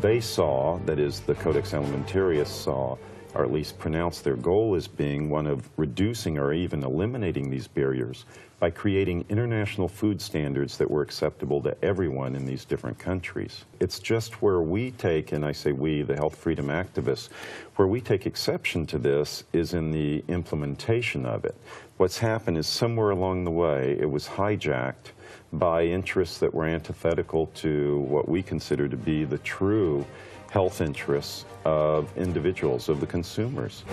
they saw, that is, the Codex Alimentarius saw, or at least pronounced their goal as being one of reducing or even eliminating these barriers by creating international food standards that were acceptable to everyone in these different countries. It's just where we take, and I say we, the health freedom activists, where we take exception to this is in the implementation of it. What's happened is somewhere along the way it was hijacked by interests that were antithetical to what we consider to be the true health interests of individuals, of the consumers.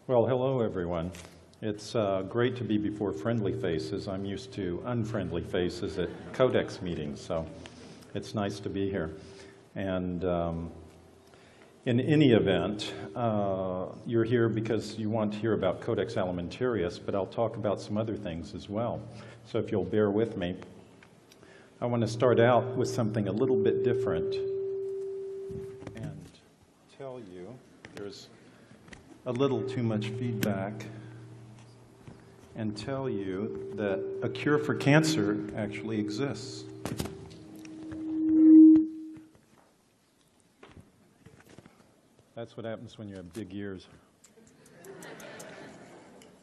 Well, hello everyone. It's great to be before friendly faces. I'm used to unfriendly faces at Codex meetings, so it's nice to be here. And in any event, you're here because you want to hear about Codex Alimentarius, but I'll talk about some other things as well. So if you'll bear with me, I want to start out with something a little bit different and tell you there's a little too much feedback and tell you that a cure for cancer actually exists. That's what happens when you have big ears.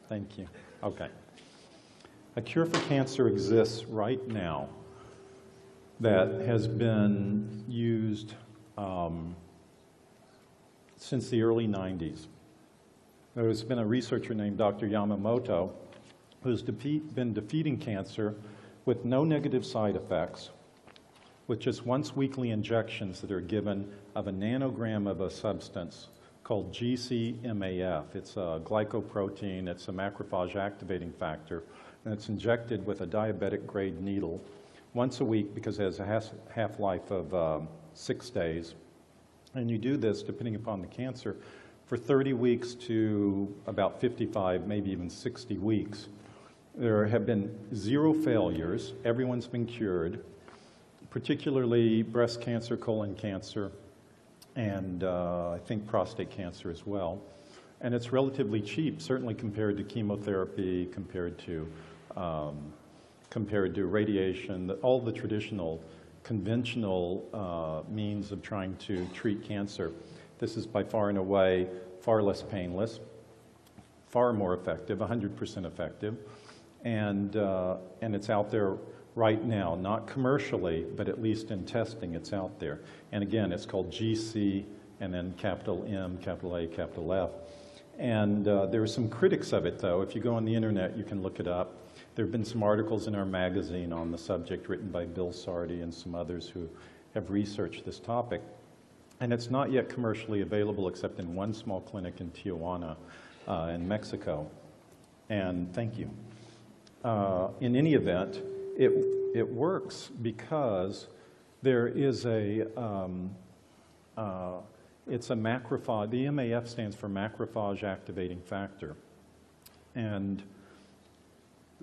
Thank you. Okay. A cure for cancer exists right now that has been used since the early 90s. There's been a researcher named Dr. Yamamoto who's been defeating cancer with no negative side effects, with just once weekly injections that are given of a nanogram of a substance called GCMAF. It's a glycoprotein, it's a macrophage activating factor, and it's injected with a diabetic grade needle once a week because it has a half-life of 6 days. And you do this, depending upon the cancer, for 30 weeks to about 55, maybe even 60 weeks. There have been 0 failures. Everyone's been cured, particularly breast cancer, colon cancer, and I think prostate cancer as well. And it's relatively cheap, certainly compared to chemotherapy, compared to radiation, all the traditional, conventional means of trying to treat cancer. This is by far and away far less painless, far more effective, 100% effective, and it's out there right now, not commercially, but at least in testing, it's out there. And again, it's called GC and then capital M, capital A, capital F. And there are some critics of it, though. If you go on the internet, you can look it up. There have been some articles in our magazine on the subject written by Bill Sardi and some others who have researched this topic. And it's not yet commercially available except in one small clinic in Tijuana in Mexico. And thank you. In any event, it works because there is it's a macrophage. The MAF stands for macrophage activating factor. And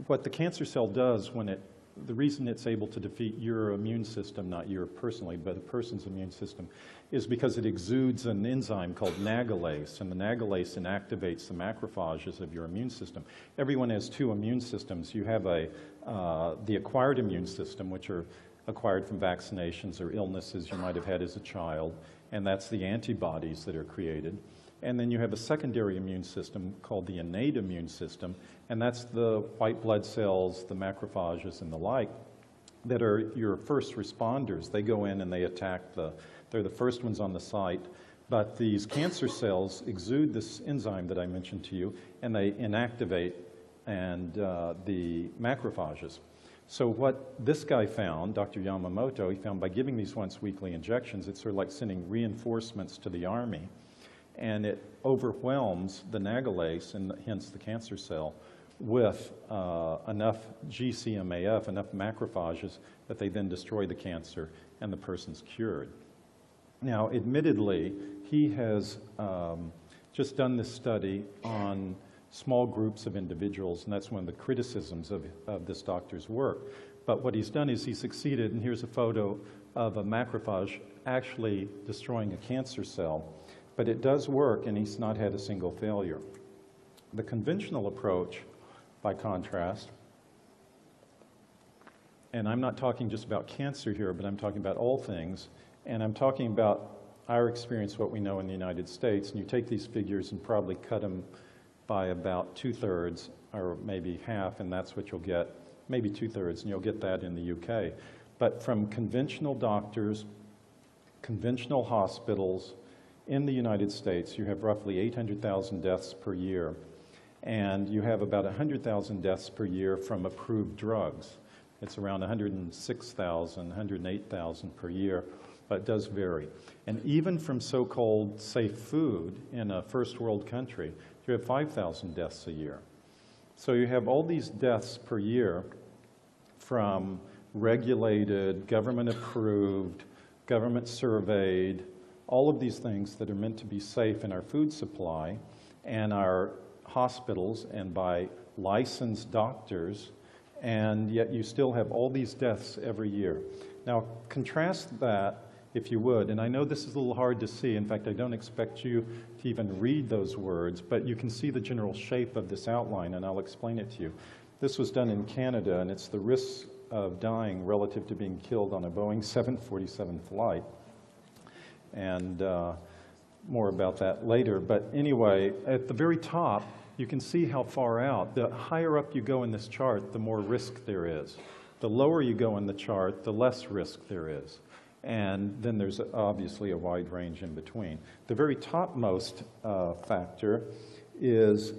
what the cancer cell does when the reason it's able to defeat your immune system, not your personally, but a person's immune system, is because it exudes an enzyme called nagalase, and the nagalase inactivates the macrophages of your immune system. Everyone has 2 immune systems. You have the acquired immune system, which are acquired from vaccinations or illnesses you might have had as a child, and that's the antibodies that are created. And then you have a secondary immune system called the innate immune system, and that's the white blood cells, the macrophages, and the like, that are your first responders. They go in and they attack they're the first ones on the site. But these cancer cells exude this enzyme that I mentioned to you, and they inactivate the macrophages. So what this guy found, Dr. Yamamoto, he found by giving these once weekly injections, it's sort of like sending reinforcements to the army, and it overwhelms the nagalase, and hence the cancer cell, with enough GCMAF, enough macrophages, that they then destroy the cancer and the person's cured. Now, admittedly, he has just done this study on small groups of individuals, and that's one of the criticisms of this doctor's work. But what he's done is he succeeded, and here's a photo of a macrophage actually destroying a cancer cell. But it does work, and he's not had a single failure. The conventional approach by contrast. And I'm not talking just about cancer here, but I'm talking about all things. And I'm talking about our experience, what we know in the United States. And you take these figures and probably cut them by about 2/3 or maybe half, and that's what you'll get, maybe 2/3, and you'll get that in the UK. But from conventional doctors, conventional hospitals in the United States, you have roughly 800,000 deaths per year. And you have about 100,000 deaths per year from approved drugs. It's around 106,000, 108,000 per year, but it does vary. And even from so-called safe food in a first world country, you have 5,000 deaths a year. So you have all these deaths per year from regulated, government-approved, government-surveyed, all of these things that are meant to be safe in our food supply and our hospitals and by licensed doctors, and yet you still have all these deaths every year. Now, contrast that, if you would, and I know this is a little hard to see. In fact, I don't expect you to even read those words, but you can see the general shape of this outline, and I'll explain it to you. This was done in Canada, and it's the risks of dying relative to being killed on a Boeing 747 flight. And more about that later. But anyway, at the very top, you can see how far out. The higher up you go in this chart, the more risk there is. The lower you go in the chart, the less risk there is. And then there's obviously a wide range in between. The very topmost factor is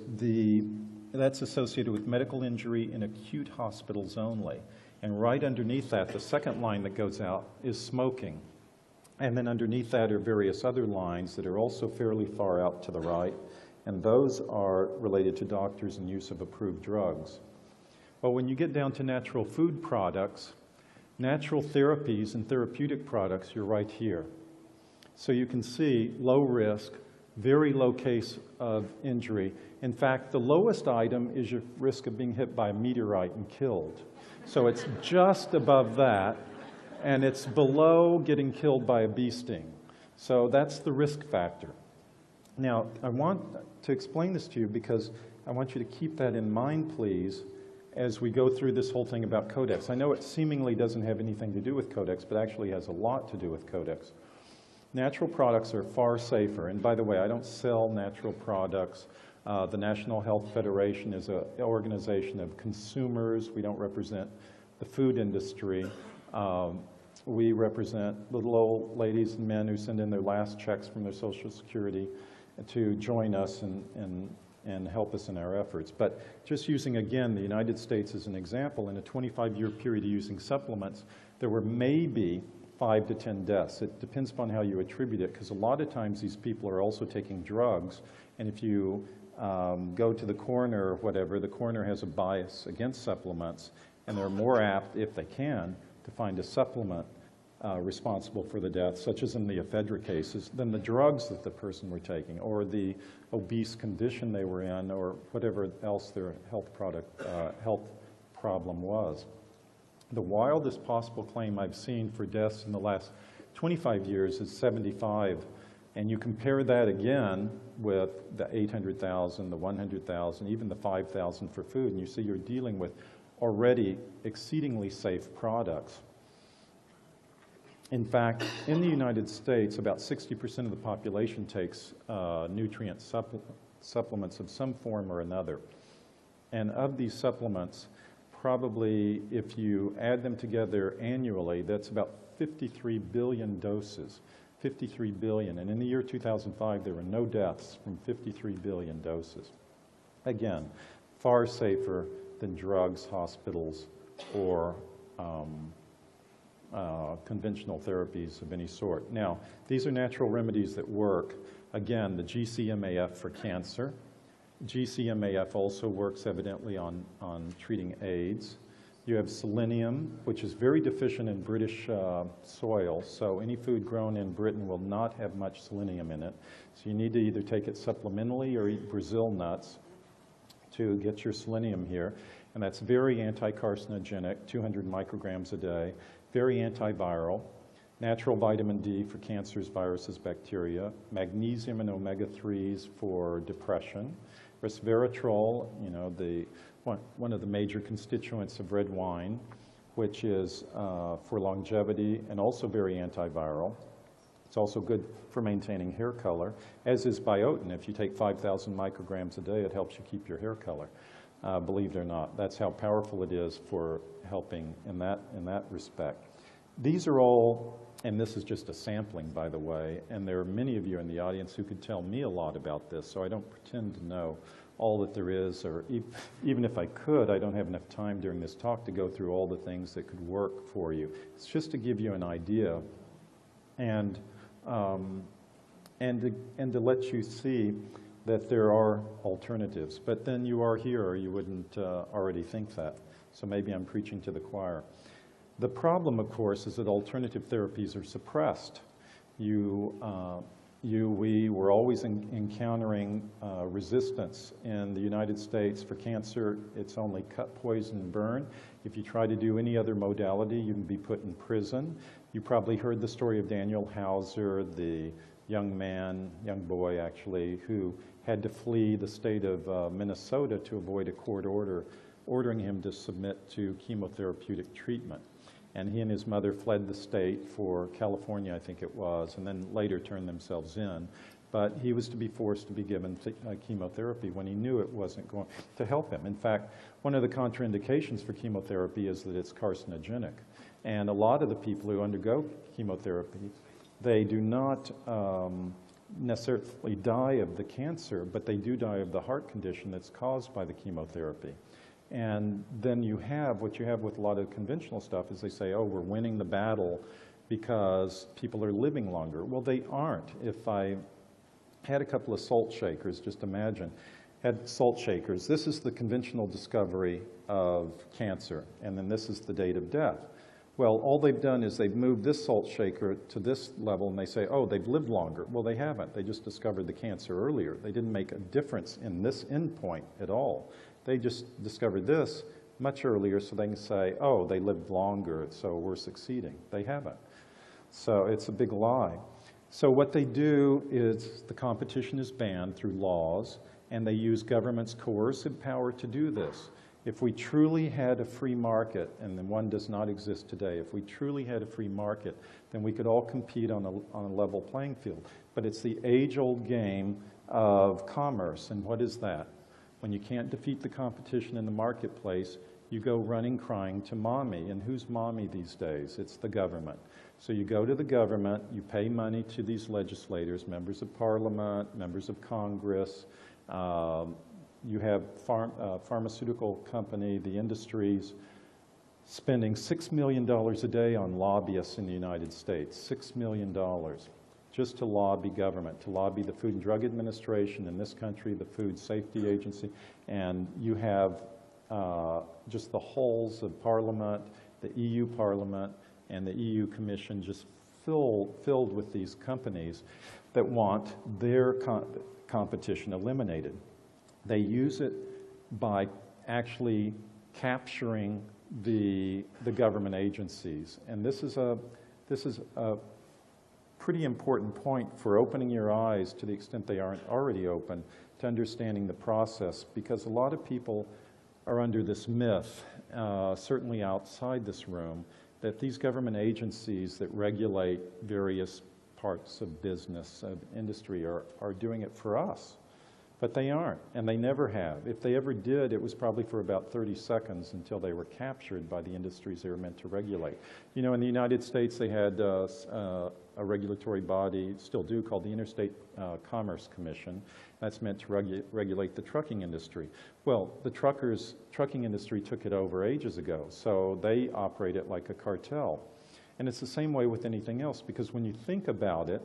that's associated with medical injury in acute hospitals only. And right underneath that, the second line that goes out is smoking. And then underneath that are various other lines that are also fairly far out to the right. And those are related to doctors and use of approved drugs. Well, when you get down to natural food products, natural therapies and therapeutic products, you're right here. So you can see low risk, very low case of injury. In fact, the lowest item is your risk of being hit by a meteorite and killed. So it's just above that, and it's below getting killed by a bee sting. So that's the risk factor. Now, I want to explain this to you because I want you to keep that in mind, please, as we go through this whole thing about Codex. I know it seemingly doesn't have anything to do with Codex, but actually has a lot to do with Codex. Natural products are far safer. And by the way, I don't sell natural products. The National Health Federation is an organization of consumers. We don't represent the food industry. We represent little old ladies and men who send in their last checks from their Social Security to join us and help us in our efforts. But just using, again, the United States as an example, in a 25-year period of using supplements, there were maybe 5 to 10 deaths. It depends upon how you attribute it, because a lot of times these people are also taking drugs, and if you go to the coroner or whatever, the coroner has a bias against supplements, and they're more apt, if they can, to find a supplement responsible for the death, such as in the ephedra cases, than the drugs that the person were taking, or the obese condition they were in, or whatever else their health problem was. The wildest possible claim I've seen for deaths in the last 25 years is 75. And you compare that again with the 800,000, the 100,000, even the 5,000 for food, and you see you're dealing with already exceedingly safe products. In fact, in the United States, about 60% of the population takes nutrient supplements of some form or another. And of these supplements, probably if you add them together annually, that's about 53 billion doses. 53 billion. And in the year 2005, there were no deaths from 53 billion doses. Again, far safer than drugs, hospitals, or conventional therapies of any sort. Now, these are natural remedies that work. Again, the GCMAF for cancer. GCMAF also works evidently on treating AIDS. You have selenium, which is very deficient in British soil, so any food grown in Britain will not have much selenium in it. So you need to either take it supplementally or eat Brazil nuts to get your selenium here. And that's very anti-carcinogenic, 200 micrograms a day, very antiviral. Natural vitamin D for cancers, viruses, bacteria. Magnesium and omega-3s for depression. Resveratrol, you know, the one of the major constituents of red wine, which is for longevity and also very antiviral. It's also good for maintaining hair color, as is biotin. If you take 5,000 micrograms a day, it helps you keep your hair color. Believe it or not, that's how powerful it is for helping in that respect. These are all, and this is just a sampling, by the way, and there are many of you in the audience who could tell me a lot about this, so I don't pretend to know all that there is, or even if I could, I don't have enough time during this talk to go through all the things that could work for you. It's just to give you an idea and to let you see that there are alternatives. But then you are here, or you wouldn't already think that. So maybe I'm preaching to the choir. The problem, of course, is that alternative therapies are suppressed. We were always encountering resistance in the United States. For cancer, it's only cut, poison, and burn. If you try to do any other modality, you can be put in prison. You probably heard the story of Daniel Hauser, the young boy actually, who had to flee the state of Minnesota to avoid a court order ordering him to submit to chemotherapeutic treatment. And he and his mother fled the state for California, I think it was, and then later turned themselves in. But he was to be forced to be given chemotherapy when he knew it wasn't going to help him. In fact, one of the contraindications for chemotherapy is that it's carcinogenic. And a lot of the people who undergo chemotherapy, they do not necessarily die of the cancer, but they do die of the heart condition that's caused by the chemotherapy. And then what you have with a lot of conventional stuff is they say, oh, we're winning the battle because people are living longer. Well, they aren't. If I had a couple of salt shakers, just imagine, had salt shakers. This is the conventional discovery of cancer, and then this is the date of death. Well, all they've done is they've moved this salt shaker to this level, and they say, oh, they've lived longer. Well, they haven't. They just discovered the cancer earlier. They didn't make a difference in this endpoint at all. They just discovered this much earlier, so they can say, oh, they lived longer, so we're succeeding. They haven't. So it's a big lie. So what they do is the competition is banned through laws, and they use government's coercive power to do this. If we truly had a free market, and then one does not exist today, if we truly had a free market, then we could all compete on a level playing field. But it's the age-old game of commerce, and what is that? When you can't defeat the competition in the marketplace, you go running crying to mommy. And who's mommy these days? It's the government. So you go to the government, you pay money to these legislators, members of parliament, members of Congress. You have pharmaceutical company, the industries, spending $6 million a day on lobbyists in the United States, $6 million. Just to lobby government, to lobby the Food and Drug Administration in this country, the Food Safety Agency, and you have just the halls of Parliament, the EU Parliament, and the EU Commission just filled with these companies that want their competition eliminated. They use it by actually capturing the government agencies, and this is a pretty important point for opening your eyes, to the extent they aren't already open, to understanding the process, because a lot of people are under this myth, certainly outside this room, that these government agencies that regulate various parts of business, of industry, are doing it for us. But they aren't, and they never have. If they ever did, it was probably for about 30 seconds until they were captured by the industries they were meant to regulate. You know, in the United States, they had a regulatory body, still do, called the Interstate Commerce Commission. That's meant to regulate the trucking industry. Well, the trucking industry took it over ages ago, so they operate it like a cartel. And it's the same way with anything else, because when you think about it,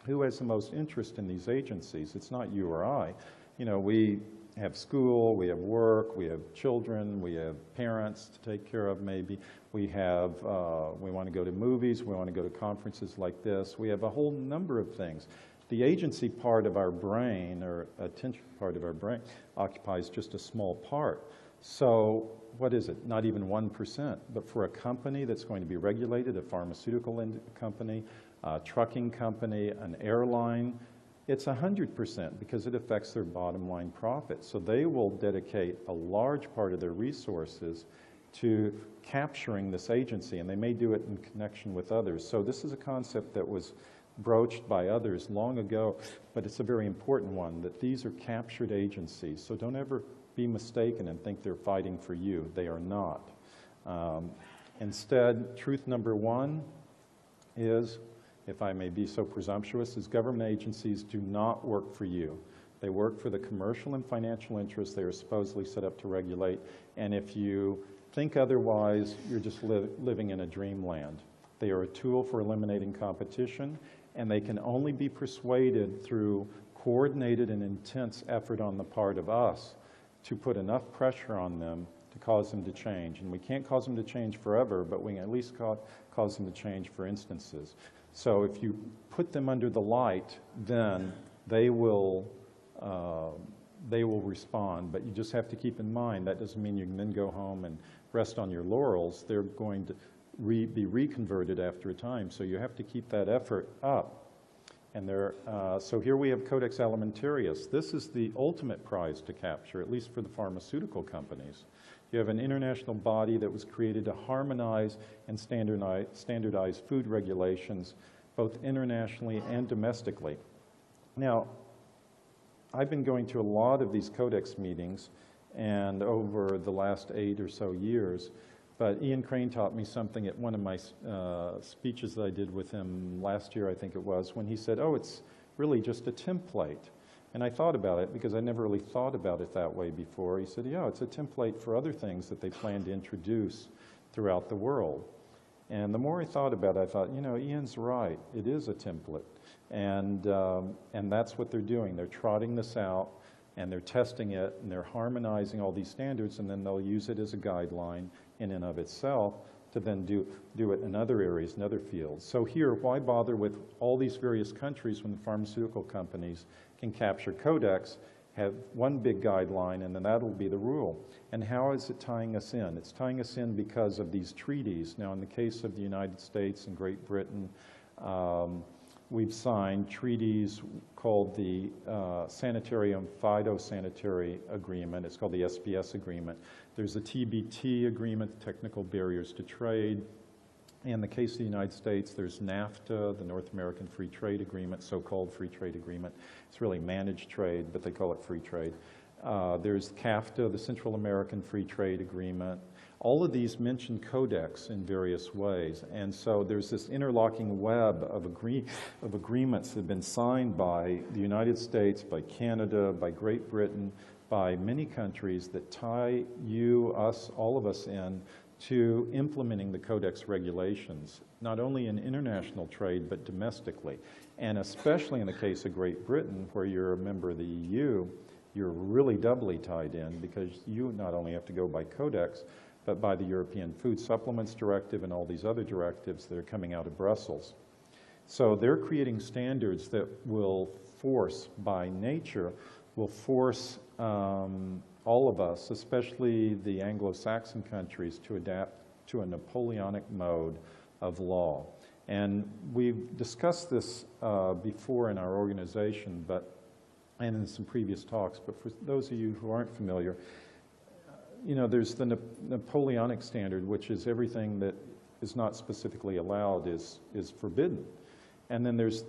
who has the most interest in these agencies? It's not you or I. You know, we have school, we have work, we have children, we have parents to take care of maybe. We want to go to movies, we want to go to conferences like this. We have a whole number of things. The agency part of our brain, or attention part of our brain, occupies just a small part. So what is it? Not even 1%. But for a company that's going to be regulated, a pharmaceutical company, a trucking company, an airline, It's 100% because it affects their bottom line profit. So they will dedicate a large part of their resources to capturing this agency, and they may do it in connection with others. So this is a concept that was broached by others long ago, but it's a very important one, that these are captured agencies. So don't ever be mistaken and think they're fighting for you. They are not. Instead, truth number one is, if I may be so presumptuous, is government agencies do not work for you. They work for the commercial and financial interests they are supposedly set up to regulate, and if you think otherwise, you're just living in a dreamland. They are a tool for eliminating competition, and they can only be persuaded through coordinated and intense effort on the part of us to put enough pressure on them to cause them to change. And we can't cause them to change forever, but we can at least cause them to change for instances. So if you put them under the light, then they will respond. But you just have to keep in mind that doesn't mean you can then go home and rest on your laurels. They're going to be reconverted after a time. So you have to keep that effort up. And so here we have Codex Alimentarius. This is the ultimate prize to capture, at least for the pharmaceutical companies. You have an international body that was created to harmonize and standardize food regulations, both internationally and domestically. Now, I've been going to a lot of these Codex meetings, and over the last 8 or so years, but Ian Crane taught me something at one of my speeches that I did with him last year, I think it was, when he said, oh, it's really just a template. And I thought about it because I never really thought about it that way before. He said, yeah, it's a template for other things that they plan to introduce throughout the world. And the more I thought about it, I thought, you know, Ian's right. It is a template. And that's what they're doing. They're trotting this out, and they're testing it, and they're harmonizing all these standards, and then they'll use it as a guideline in and of itself to then do it in other areas, in other fields. So here, why bother with all these various countries when the pharmaceutical companies can capture Codex, have one big guideline, and then that'll be the rule. And how is it tying us in? It's tying us in because of these treaties. Now, in the case of the United States and Great Britain, we've signed treaties called the Sanitary and Phytosanitary Agreement. It's called the SPS Agreement. There's a TBT Agreement, Technical Barriers to Trade. In the case of the United States, there's NAFTA, the North American Free Trade Agreement, so-called Free Trade Agreement. It's really managed trade, but they call it free trade. There's CAFTA, the Central American Free Trade Agreement. All of these mention Codex in various ways, and so there's this interlocking web of agreements that have been signed by the United States, by Canada, by Great Britain, by many countries that tie you, us, all of us in to implementing the Codex regulations, not only in international trade, but domestically. And especially in the case of Great Britain, where you're a member of the EU, you're really doubly tied in because you not only have to go by Codex, but by the European Food Supplements Directive and all these other directives that are coming out of Brussels. So they're creating standards that will force, by nature, will force all of us, especially the Anglo-Saxon countries, to adapt to a Napoleonic mode of law. And we've discussed this before in our organization, and in some previous talks, but for those of you who aren't familiar, you know, there's the Napoleonic standard, which is everything that is not specifically allowed is forbidden. And then there's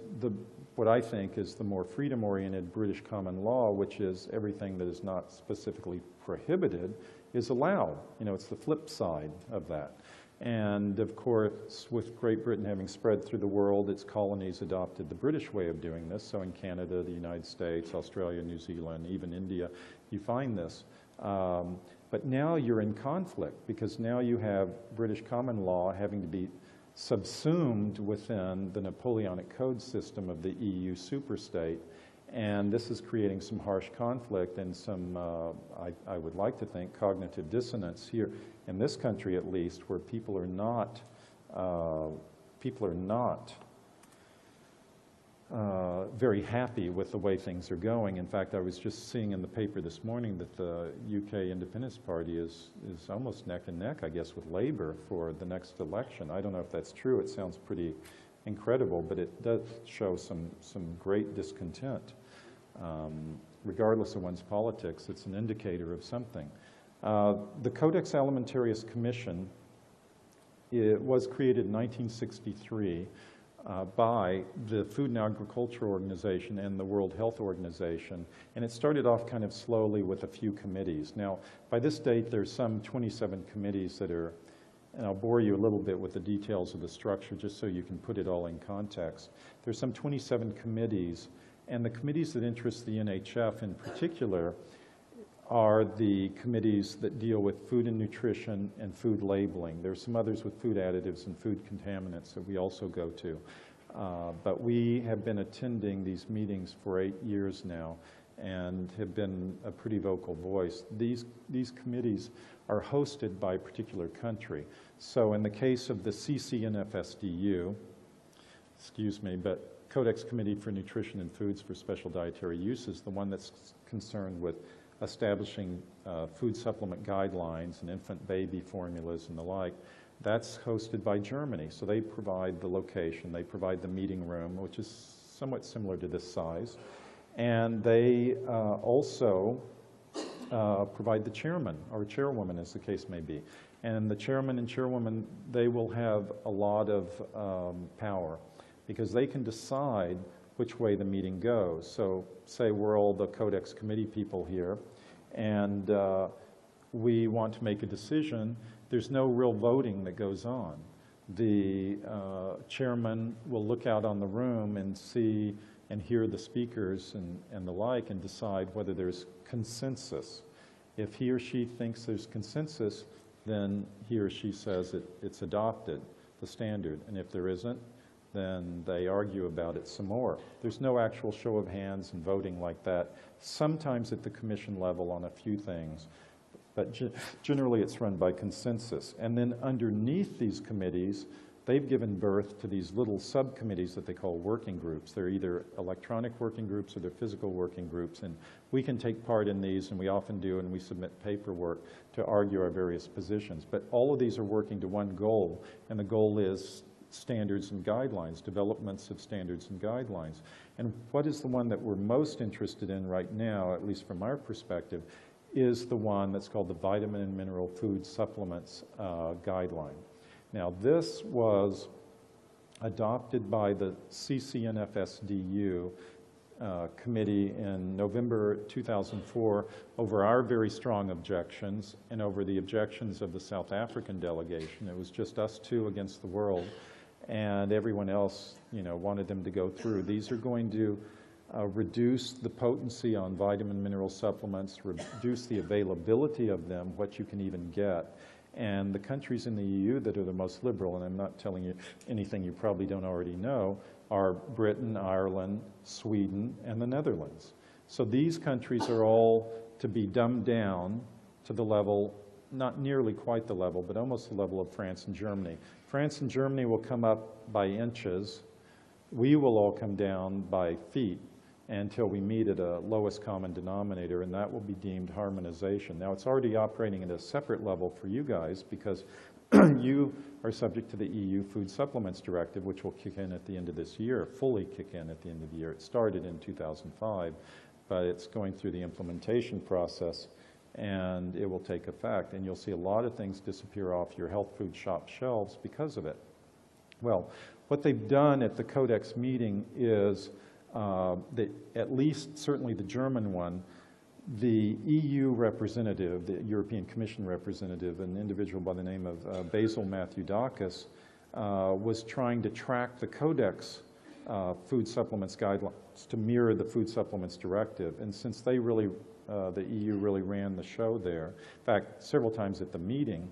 what I think is the more freedom-oriented British common law, which is everything that is not specifically prohibited is allowed. You know, it's the flip side of that. And of course, with Great Britain having spread through the world, its colonies adopted the British way of doing this. So in Canada, the United States, Australia, New Zealand, even India, you find this. But now you're in conflict because now you have British common law having to be subsumed within the Napoleonic code system of the EU superstate. And this is creating some harsh conflict and some, I would like to think, cognitive dissonance here in this country at least, where people are not very happy with the way things are going. In fact, I was just seeing in the paper this morning that the UK Independence Party is almost neck and neck, I guess, with Labour for the next election. I don't know if that's true. It sounds pretty incredible, but it does show some great discontent. Regardless of one's politics, it's an indicator of something. The Codex Alimentarius Commission, it was created in 1963 by the Food and Agriculture Organization and the World Health Organization, and it started off kind of slowly with a few committees. Now, by this date, there's some 27 committees that are, and I'll bore you a little bit with the details of the structure just so you can put it all in context. There's some 27 committees, and the committees that interest the NHF in particular are the committees that deal with food and nutrition and food labeling. There's some others with food additives and food contaminants that we also go to. But we have been attending these meetings for 8 years now and have been a pretty vocal voice. These committees are hosted by a particular country. So in the case of the CCNFSDU, excuse me, but Codex Committee for Nutrition and Foods for Special Dietary Uses, the one that's concerned with establishing food supplement guidelines and infant baby formulas and the like, that's hosted by Germany. So they provide the location, they provide the meeting room, which is somewhat similar to this size, and they also provide the chairman or chairwoman, as the case may be. And the chairman and chairwoman, they will have a lot of power because they can decide which way the meeting goes. So say we're all the Codex Committee people here, and we want to make a decision. There's no real voting that goes on. The chairman will look out on the room and see and hear the speakers and the like and decide whether there's consensus. If he or she thinks there's consensus, then he or she says it's adopted, the standard. And if there isn't, then they argue about it some more. There's no actual show of hands and voting like that. Sometimes at the commission level on a few things, but generally it's run by consensus. And then underneath these committees, they've given birth to these little subcommittees that they call working groups. They're either electronic working groups or they're physical working groups, and we can take part in these, and we often do, and we submit paperwork to argue our various positions. But all of these are working to one goal, and the goal is standards and guidelines, developments of standards and guidelines. And what is the one that we're most interested in right now, at least from our perspective, is the one that's called the Vitamin and Mineral Food Supplements Guideline. Now, this was adopted by the CCNFSDU committee in November 2004 over our very strong objections and over the objections of the South African delegation. It was just us two against the world, and everyone else, wanted them to go through. These are going to reduce the potency on vitamin mineral supplements, reduce the availability of them, what you can even get. And the countries in the EU that are the most liberal, and I'm not telling you anything you probably don't already know, are Britain, Ireland, Sweden, and the Netherlands. So these countries are all to be dumbed down to the level, not nearly quite the level, but almost the level of France and Germany. France and Germany will come up by inches. We will all come down by feet until we meet at a lowest common denominator, and that will be deemed harmonization. Now, it's already operating at a separate level for you guys because you are subject to the EU Food Supplements Directive, which will kick in at the end of this year, fully kick in at the end of the year. It started in 2005, but it's going through the implementation process, and it will take effect. And you'll see a lot of things disappear off your health food shop shelves because of it. Well, what they've done at the Codex meeting is at least certainly the German one, the EU representative, the European Commission representative, an individual by the name of Basil Matthew-Dakis, was trying to track the Codex food supplements guidelines to mirror the Food Supplements Directive. And since they really, the EU really ran the show there, in fact, several times at the meeting,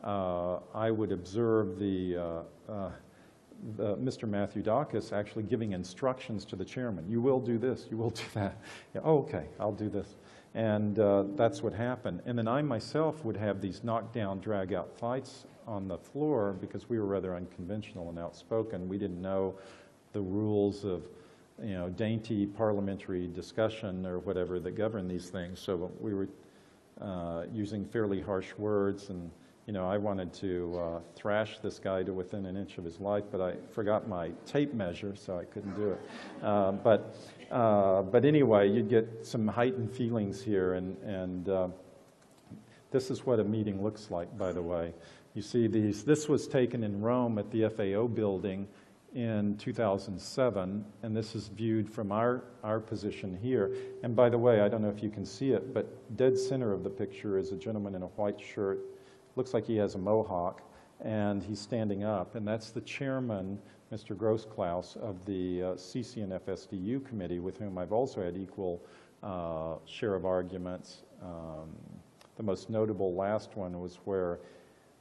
I would observe Mr. Matthew-Dakis actually giving instructions to the chairman. You will do this, you will do that. Yeah, oh, okay, I'll do this. And that's what happened. And then I myself would have these knockdown, drag-out fights on the floor because we were rather unconventional and outspoken. We didn't know the rules of, dainty parliamentary discussion or whatever that govern these things. So we were using fairly harsh words and you know, I wanted to thrash this guy to within an inch of his life, but I forgot my tape measure, so I couldn't do it. But anyway, you'd get some heightened feelings here, and this is what a meeting looks like, by the way. You see these, this was taken in Rome at the FAO building in 2007, and this is viewed from our position here. And by the way, I don't know if you can see it, but dead center of the picture is a gentleman in a white shirt. Looks like he has a mohawk, and he's standing up, and that's the chairman, Mr. Grossklaus, of the CCNF-SDU committee, with whom I've also had equal share of arguments. The most notable last one was where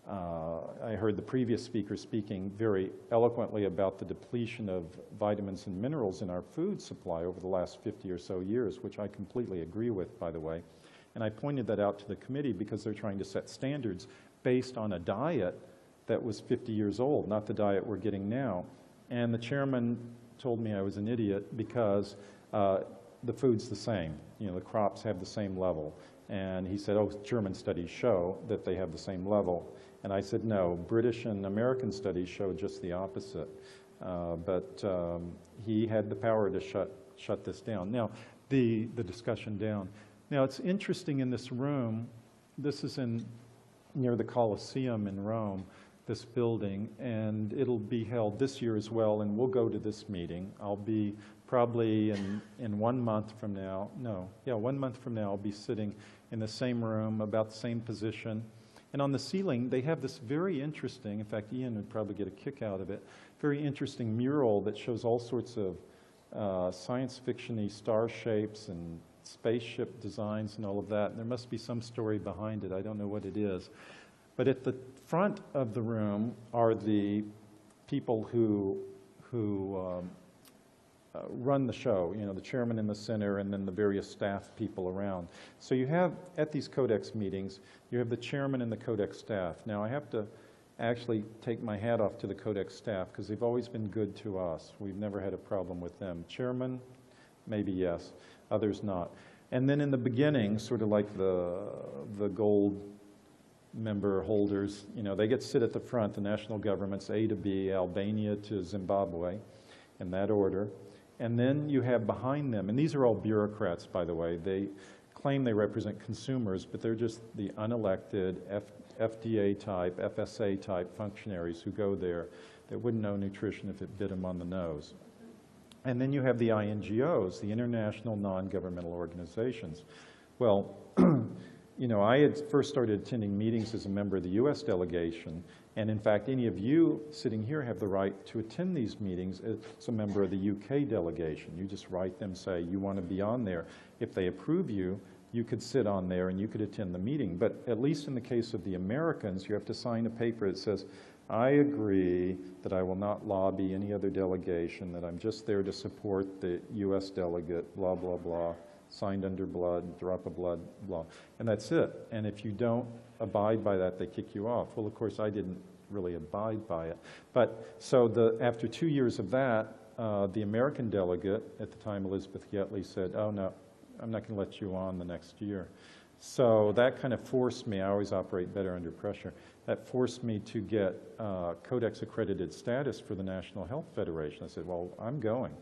I heard the previous speaker speaking very eloquently about the depletion of vitamins and minerals in our food supply over the last 50 or so years, which I completely agree with, by the way. And I pointed that out to the committee because they're trying to set standards based on a diet that was 50 years old, not the diet we're getting now. And the chairman told me I was an idiot because the food's the same. You know, the crops have the same level. And he said, oh, German studies show that they have the same level. And I said, no, British and American studies show just the opposite. But he had the power to shut this down. Now, the discussion down. Now, it's interesting in this room, this is near the Colosseum in Rome, this building, and it'll be held this year as well, and we'll go to this meeting. I'll be probably in 1 month from now, 1 month from now, I'll be sitting in the same room, about the same position. And on the ceiling, they have this very interesting, in fact, Ian would probably get a kick out of it, very interesting mural that shows all sorts of science fiction-y star shapes and spaceship designs and all of that. And there must be some story behind it. I don't know what it is. But at the front of the room are the people who run the show, you know, the chairman in the center and then the various staff people around. So you have, at these Codex meetings, you have the chairman and the Codex staff. Now I have to actually take my hat off to the Codex staff because they've always been good to us. We've never had a problem with them. Chairman, maybe yes, others not. And then in the beginning, sort of like the gold member holders, you know, they get to sit at the front, the national governments, A to B, Albania to Zimbabwe, in that order. And then you have behind them, and these are all bureaucrats, by the way. They claim they represent consumers, but they're just the unelected FDA type, FSA type functionaries who go there that wouldn't know nutrition if it bit them on the nose. And then you have the INGOs, the International Non-Governmental Organizations. Well, you know, I had first started attending meetings as a member of the US delegation, and in fact, any of you sitting here have the right to attend these meetings as a member of the UK delegation. You just write them, say you want to be on there. If they approve you, you could sit on there and you could attend the meeting. But at least in the case of the Americans, you have to sign a paper that says, I agree that I will not lobby any other delegation, that I'm just there to support the US delegate, blah, blah, blah, signed under blood, drop of blood, blah. And that's it. And if you don't abide by that, they kick you off. Well, of course, I didn't really abide by it. But so after 2 years of that, the American delegate, at the time Elizabeth Yetley, said, oh, no, I'm not going to let you on the next year. So that kind of forced me, I always operate better under pressure, that forced me to get Codex accredited status for the National Health Federation. I said, well, I'm going.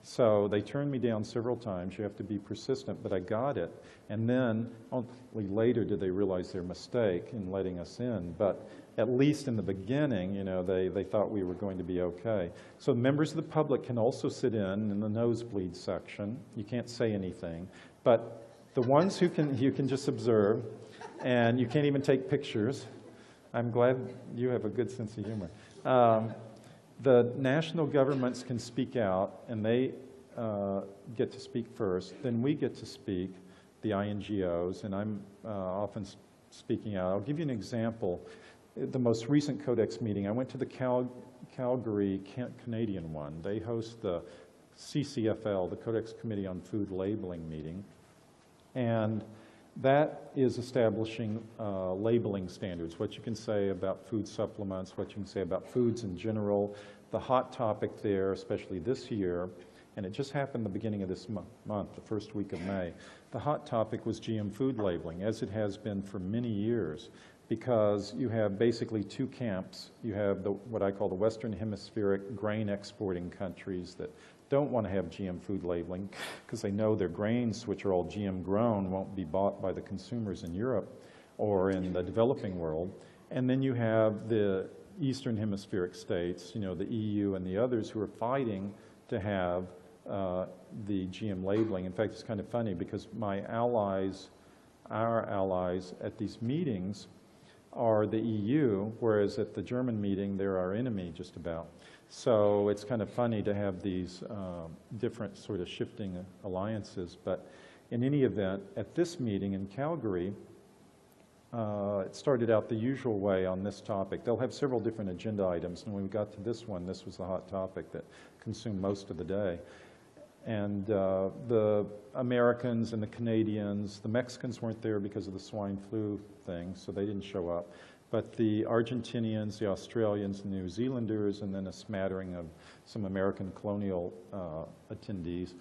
So they turned me down several times. You have to be persistent, but I got it. And then only later did they realize their mistake in letting us in. But at least in the beginning, you know, they thought we were going to be okay. So members of the public can also sit in the nosebleed section. You can't say anything. But the ones who can, you can just observe, and you can't even take pictures. I'm glad you have a good sense of humor. The national governments can speak out, and they get to speak first. Then we get to speak, the INGOs, and I'm often speaking out. I'll give you an example. The most recent Codex meeting, I went to the Calgary Canadian one. They host the CCFL, the Codex Committee on Food Labeling meeting. And that is establishing labeling standards, what you can say about food supplements, what you can say about foods in general. The hot topic there, especially this year, and it just happened the beginning of this month, the first week of May, the hot topic was GM food labeling, as it has been for many years. because you have basically two camps. You have what I call the Western Hemispheric grain exporting countries that don't want to have GM food labeling because they know their grains, which are all GM grown, won't be bought by the consumers in Europe or in the developing world. And then you have the Eastern Hemispheric states, you know, the EU and the others who are fighting to have the GM labeling. In fact, it's kind of funny because my allies, our allies at these meetings are the EU, whereas at the German meeting, they're our enemy just about. So it's kind of funny to have these different sort of shifting alliances. But in any event, at this meeting in Calgary, it started out the usual way on this topic. They'll have several different agenda items, and when we got to this one, this was the hot topic that consumed most of the day. And the Americans and the Canadians, the Mexicans weren't there because of the swine flu thing, so they didn't show up. But the Argentinians, the Australians, the New Zealanders, and then a smattering of some American colonial attendees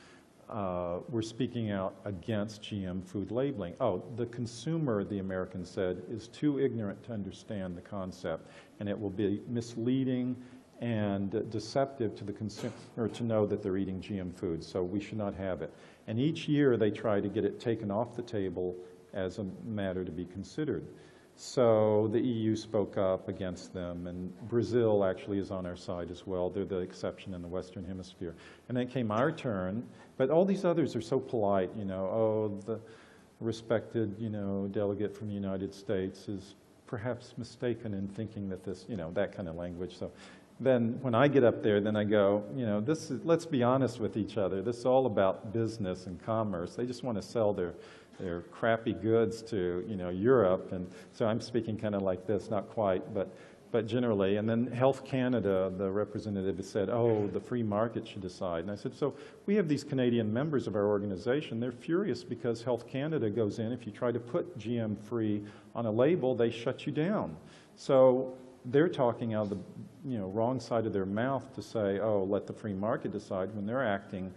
were speaking out against GM food labeling. Oh, the consumer, the Americans said, is too ignorant to understand the concept, and it will be misleading and deceptive to the consumer to know that they're eating GM food, so we should not have it. And each year they try to get it taken off the table as a matter to be considered. So the EU spoke up against them, and Brazil actually is on our side as well. They're the exception in the Western Hemisphere. And then came our turn, but all these others are so polite, you know, oh, the respected, you know, delegate from the United States is perhaps mistaken in thinking that this, you know, that kind of language. So then when I get up there, then I go, you know, this is, let's be honest with each other. This is all about business and commerce. They just want to sell their crappy goods to, you know, Europe. And so I'm speaking kind of like this, not quite, but generally. And then Health Canada, the representative, said, oh, the free market should decide. And I said, so we have these Canadian members of our organization. They're furious because Health Canada goes in. If you try to put GM free on a label, they shut you down. So they're talking out of the, you know, wrong side of their mouth to say, oh, let the free market decide, when they're acting,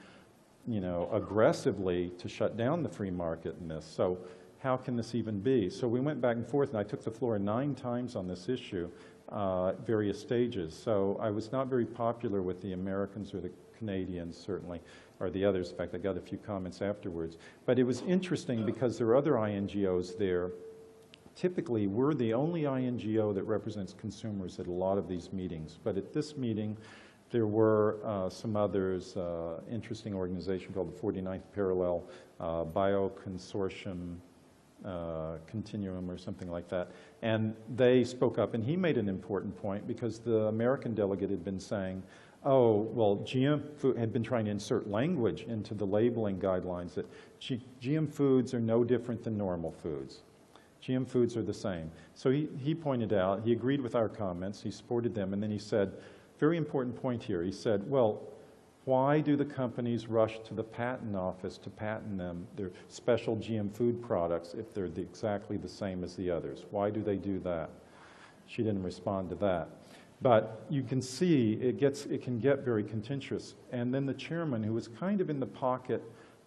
you know, aggressively to shut down the free market in this. So how can this even be? So we went back and forth, and I took the floor 9 times on this issue at various stages. So I was not very popular with the Americans or the Canadians, certainly, or the others. In fact, I got a few comments afterwards. But it was interesting because there were other INGOs there. Typically, we're the only INGO that represents consumers at a lot of these meetings. But at this meeting, there were some others, interesting organization called the 49th Parallel Bioconsortium Continuum or something like that. And they spoke up, and he made an important point because the American delegate had been saying, oh, well, GM food had been trying to insert language into the labeling guidelines that GM foods are no different than normal foods. GM foods are the same. So he pointed out, he agreed with our comments, he supported them, and then he said, very important point here, he said, well, why do the companies rush to the patent office to patent them, their special GM food products, if they're exactly the same as the others? Why do they do that? She didn't respond to that. But you can see it can get very contentious. And then the chairman, who was kind of in the pocket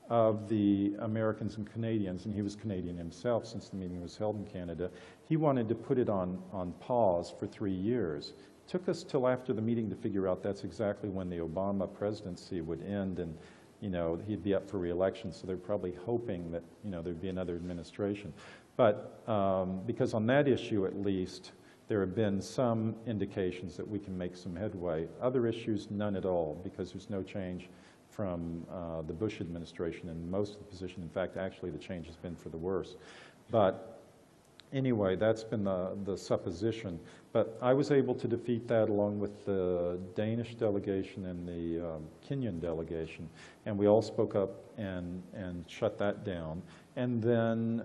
of the Americans and Canadians, and he was Canadian himself since the meeting was held in Canada, he wanted to put it on pause for 3 years. It took us till after the meeting to figure out that's exactly when the Obama presidency would end, and you know, he'd be up for re-election, so they're probably hoping that, you know, there'd be another administration. But because on that issue at least, there have been some indications that we can make some headway. Other issues, none at all, because there's no change from the Bush administration in most of the position. In fact, actually, the change has been for the worse. But anyway, that's been the supposition. But I was able to defeat that along with the Danish delegation and the Kenyan delegation. And we all spoke up and shut that down. And then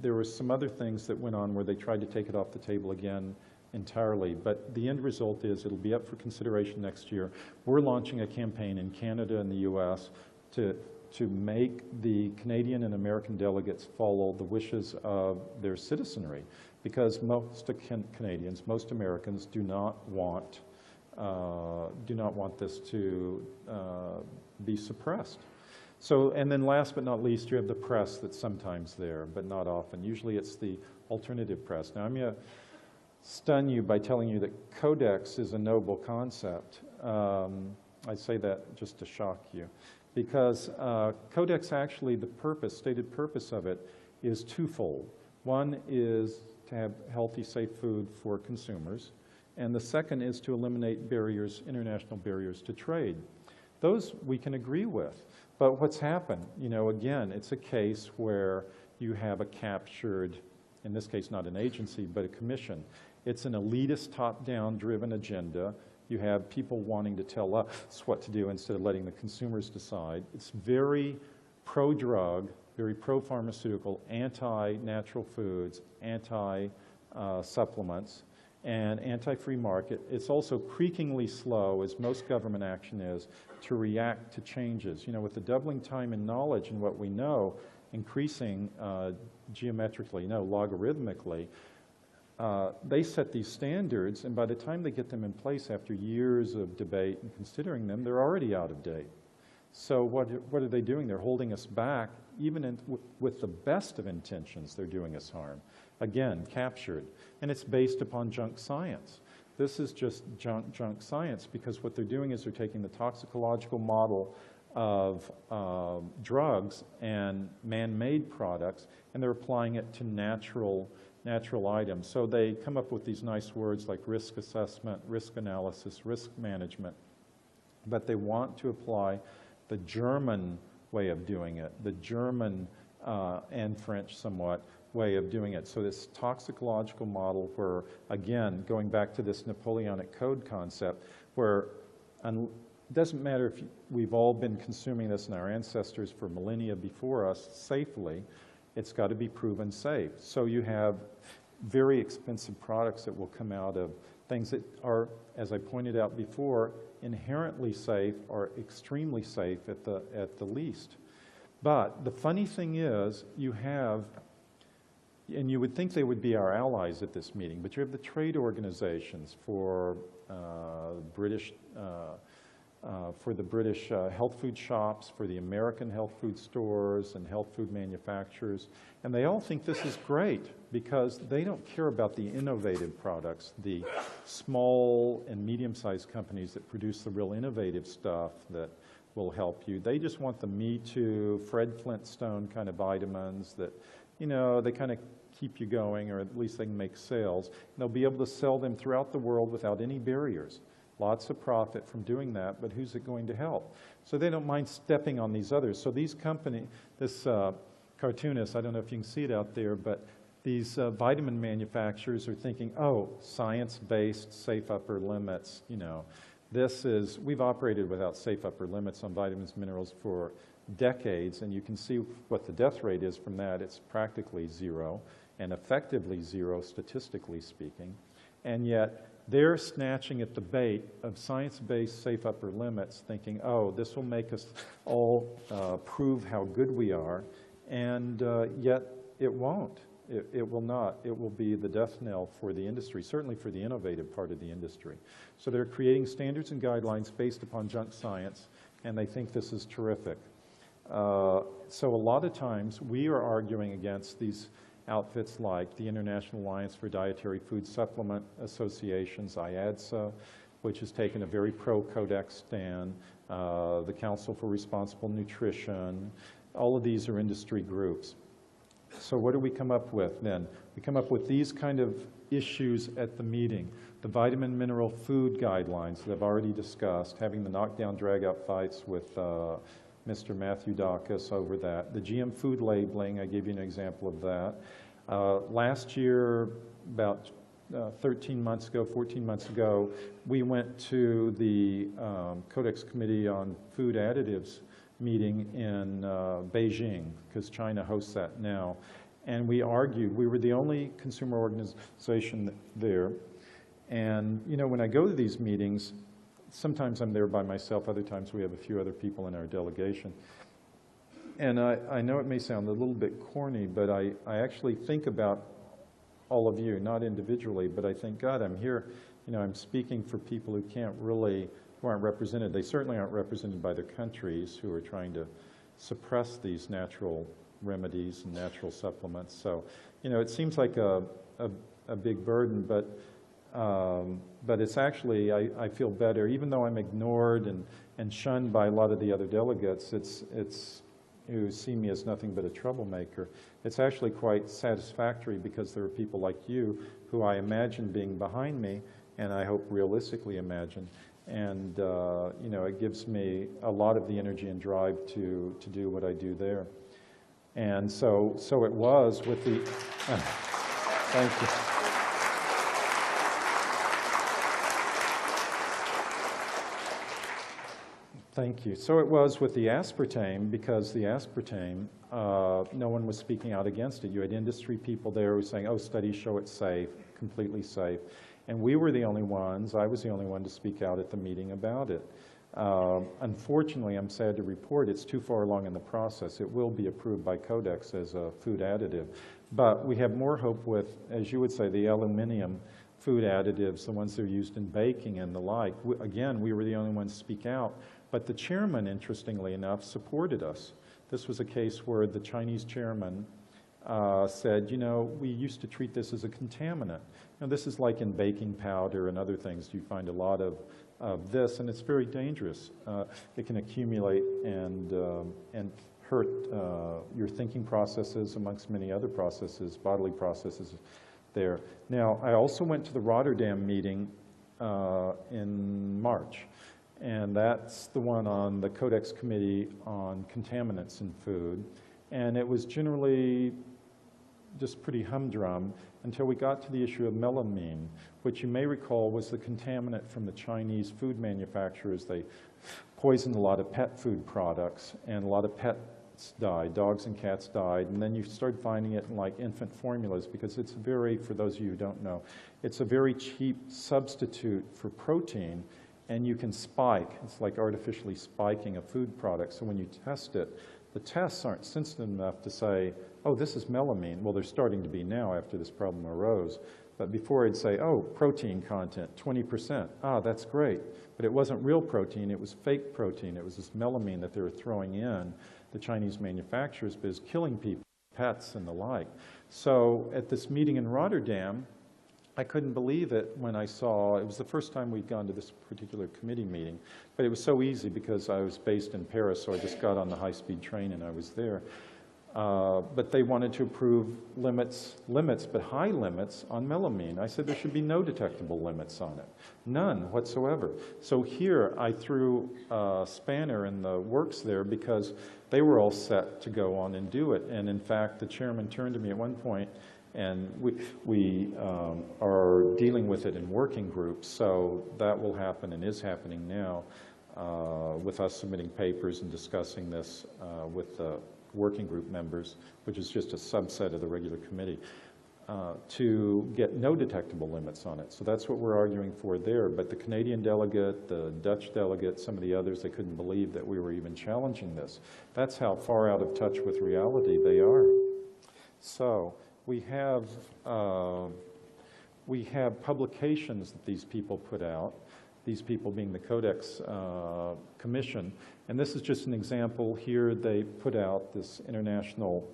there were some other things that went on where they tried to take it off the table again entirely, but the end result is it'll be up for consideration next year. We're launching a campaign in Canada and the US to make the Canadian and American delegates follow the wishes of their citizenry, because most Canadians, most Americans do not want this to be suppressed. So, and then last but not least, you have the press that's sometimes there, but not often. Usually it's the alternative press. Now, I'm going to stun you by telling you that Codex is a noble concept. I say that just to shock you, because Codex actually, the purpose, stated purpose of it is twofold. One is to have healthy, safe food for consumers, and the second is to eliminate barriers, international barriers to trade. Those we can agree with. But what's happened, you know, again, it's a case where you have a captured, in this case not an agency, but a commission. It's an elitist, top-down driven agenda. You have people wanting to tell us what to do instead of letting the consumers decide. It's very pro-drug, very pro-pharmaceutical, anti-natural foods, anti-supplements, and anti-free market. It's also creakingly slow, as most government action is, to react to changes. You know, with the doubling time in knowledge and what we know, increasing geometrically, no, logarithmically, they set these standards, and by the time they get them in place after years of debate and considering them, they're already out of date. So what are they doing? They're holding us back. Even with the best of intentions, they're doing us harm. Again, captured. And it's based upon junk science. This is just junk science, because what they're doing is they're taking the toxicological model of drugs and man-made products, and they're applying it to natural items. So they come up with these nice words like risk assessment, risk analysis, risk management, but they want to apply the German way of doing it, the German and French somewhat way of doing it. So this toxicological model where, again, going back to this Napoleonic Code concept, where it doesn't matter if we've all been consuming this and our ancestors for millennia before us safely, it's got to be proven safe. So you have very expensive products that will come out of things that are, as I pointed out before, inherently safe or extremely safe at the least. But the funny thing is, you have, and you would think they would be our allies at this meeting, but you have the trade organizations for the British health food shops, for the American health food stores and health food manufacturers, and they all think this is great because they don't care about the innovative products, the small and medium-sized companies that produce the real innovative stuff that will help you. They just want the Me Too, Fred Flintstone kind of vitamins that, you know, they kind of keep you going, or at least they can make sales. And they'll be able to sell them throughout the world without any barriers. Lots of profit from doing that, but who's it going to help? So they don't mind stepping on these others. So these companies, this cartoonist, I don't know if you can see it out there, but these vitamin manufacturers are thinking, oh, science-based, safe upper limits, you know. We've operated without safe upper limits on vitamins, minerals for decades, and you can see what the death rate is from that. It's practically zero, and effectively zero, statistically speaking. And yet, they're snatching at the bait of science-based safe upper limits, thinking, oh, this will make us all prove how good we are, and yet it won't. It will not. It will be the death knell for the industry, certainly for the innovative part of the industry. So they're creating standards and guidelines based upon junk science, and they think this is terrific. So a lot of times we are arguing against these outfits like the International Alliance for Dietary Food Supplement Associations, IADSA, which has taken a very pro-Codex stand, the Council for Responsible Nutrition. All of these are industry groups. So what do we come up with then? We come up with these kind of issues at the meeting. The vitamin mineral food guidelines that I've already discussed, having the knockdown drag-out fights with Mr. Matthew Dacus over that. The GM food labeling, I gave you an example of that. Last year, about 14 months ago, we went to the Codex Committee on Food Additives meeting in Beijing, because China hosts that now. And we argued, we were the only consumer organization there. And, you know, when I go to these meetings, sometimes I'm there by myself, other times we have a few other people in our delegation. And I know it may sound a little bit corny, but I actually think about all of you, not individually, but I think, God, I'm here, you know, I'm speaking for people who can't really, who aren't represented. They certainly aren't represented by their countries, who are trying to suppress these natural remedies and natural supplements. So, you know, it seems like a big burden, but it's actually, I feel better, even though I'm ignored and shunned by a lot of the other delegates. It's who see me as nothing but a troublemaker. It's actually quite satisfactory because there are people like you who I imagine being behind me, and I hope realistically imagine. And you know, it gives me a lot of the energy and drive to do what I do there. And so it was with the, thank you. Thank you. So it was with the aspartame, because the aspartame, no one was speaking out against it. You had industry people there who were saying, oh, studies show it's safe, completely safe. And we were the only ones, I was the only one to speak out at the meeting about it. Unfortunately, I'm sad to report, it's too far along in the process. It will be approved by Codex as a food additive. But we have more hope with, as you would say, the aluminum food additives, the ones that are used in baking and the like. Again, we were the only ones to speak out. But the chairman, interestingly enough, supported us. This was a case where the Chinese chairman said, you know, we used to treat this as a contaminant. Now, this is like in baking powder and other things. You find a lot of this, and it's very dangerous. It can accumulate and hurt your thinking processes, amongst many other processes, bodily processes there. Now, I also went to the Rotterdam meeting in March. And that's the one on the Codex Committee on Contaminants in Food. And it was generally just pretty humdrum until we got to the issue of melamine, which you may recall was the contaminant from the Chinese food manufacturers. They poisoned a lot of pet food products, and a lot of pets died, dogs and cats died. And then you started finding it in like infant formulas, because it's very, for those of you who don't know, it's a very cheap substitute for protein. And you can spike, it's like artificially spiking a food product. So when you test it, the tests aren't sensitive enough to say, oh, this is melamine. Well, they're starting to be now after this problem arose. But before I'd say, oh, protein content, 20%. Ah, that's great. But it wasn't real protein, it was fake protein. It was this melamine that they were throwing in, the Chinese manufacturers, but it's killing people, pets and the like. So at this meeting in Rotterdam, I couldn't believe it when I saw, it was the first time we'd gone to this particular committee meeting, but it was so easy because I was based in Paris, so I just got on the high-speed train and I was there. But they wanted to approve limits, but high limits on melamine. I said there should be no detectable limits on it, none whatsoever. So here I threw a spanner in the works there because they were all set to go on and do it. And in fact, the chairman turned to me at one point, and we are dealing with it in working groups, so that will happen and is happening now with us submitting papers and discussing this with the working group members, which is just a subset of the regular committee, to get no detectable limits on it. So that's what we're arguing for there. But the Canadian delegate, the Dutch delegate, some of the others, they couldn't believe that we were even challenging this. That's how far out of touch with reality they are. So we have publications that these people put out, these people being the Codex Commission. And this is just an example here. They put out this international,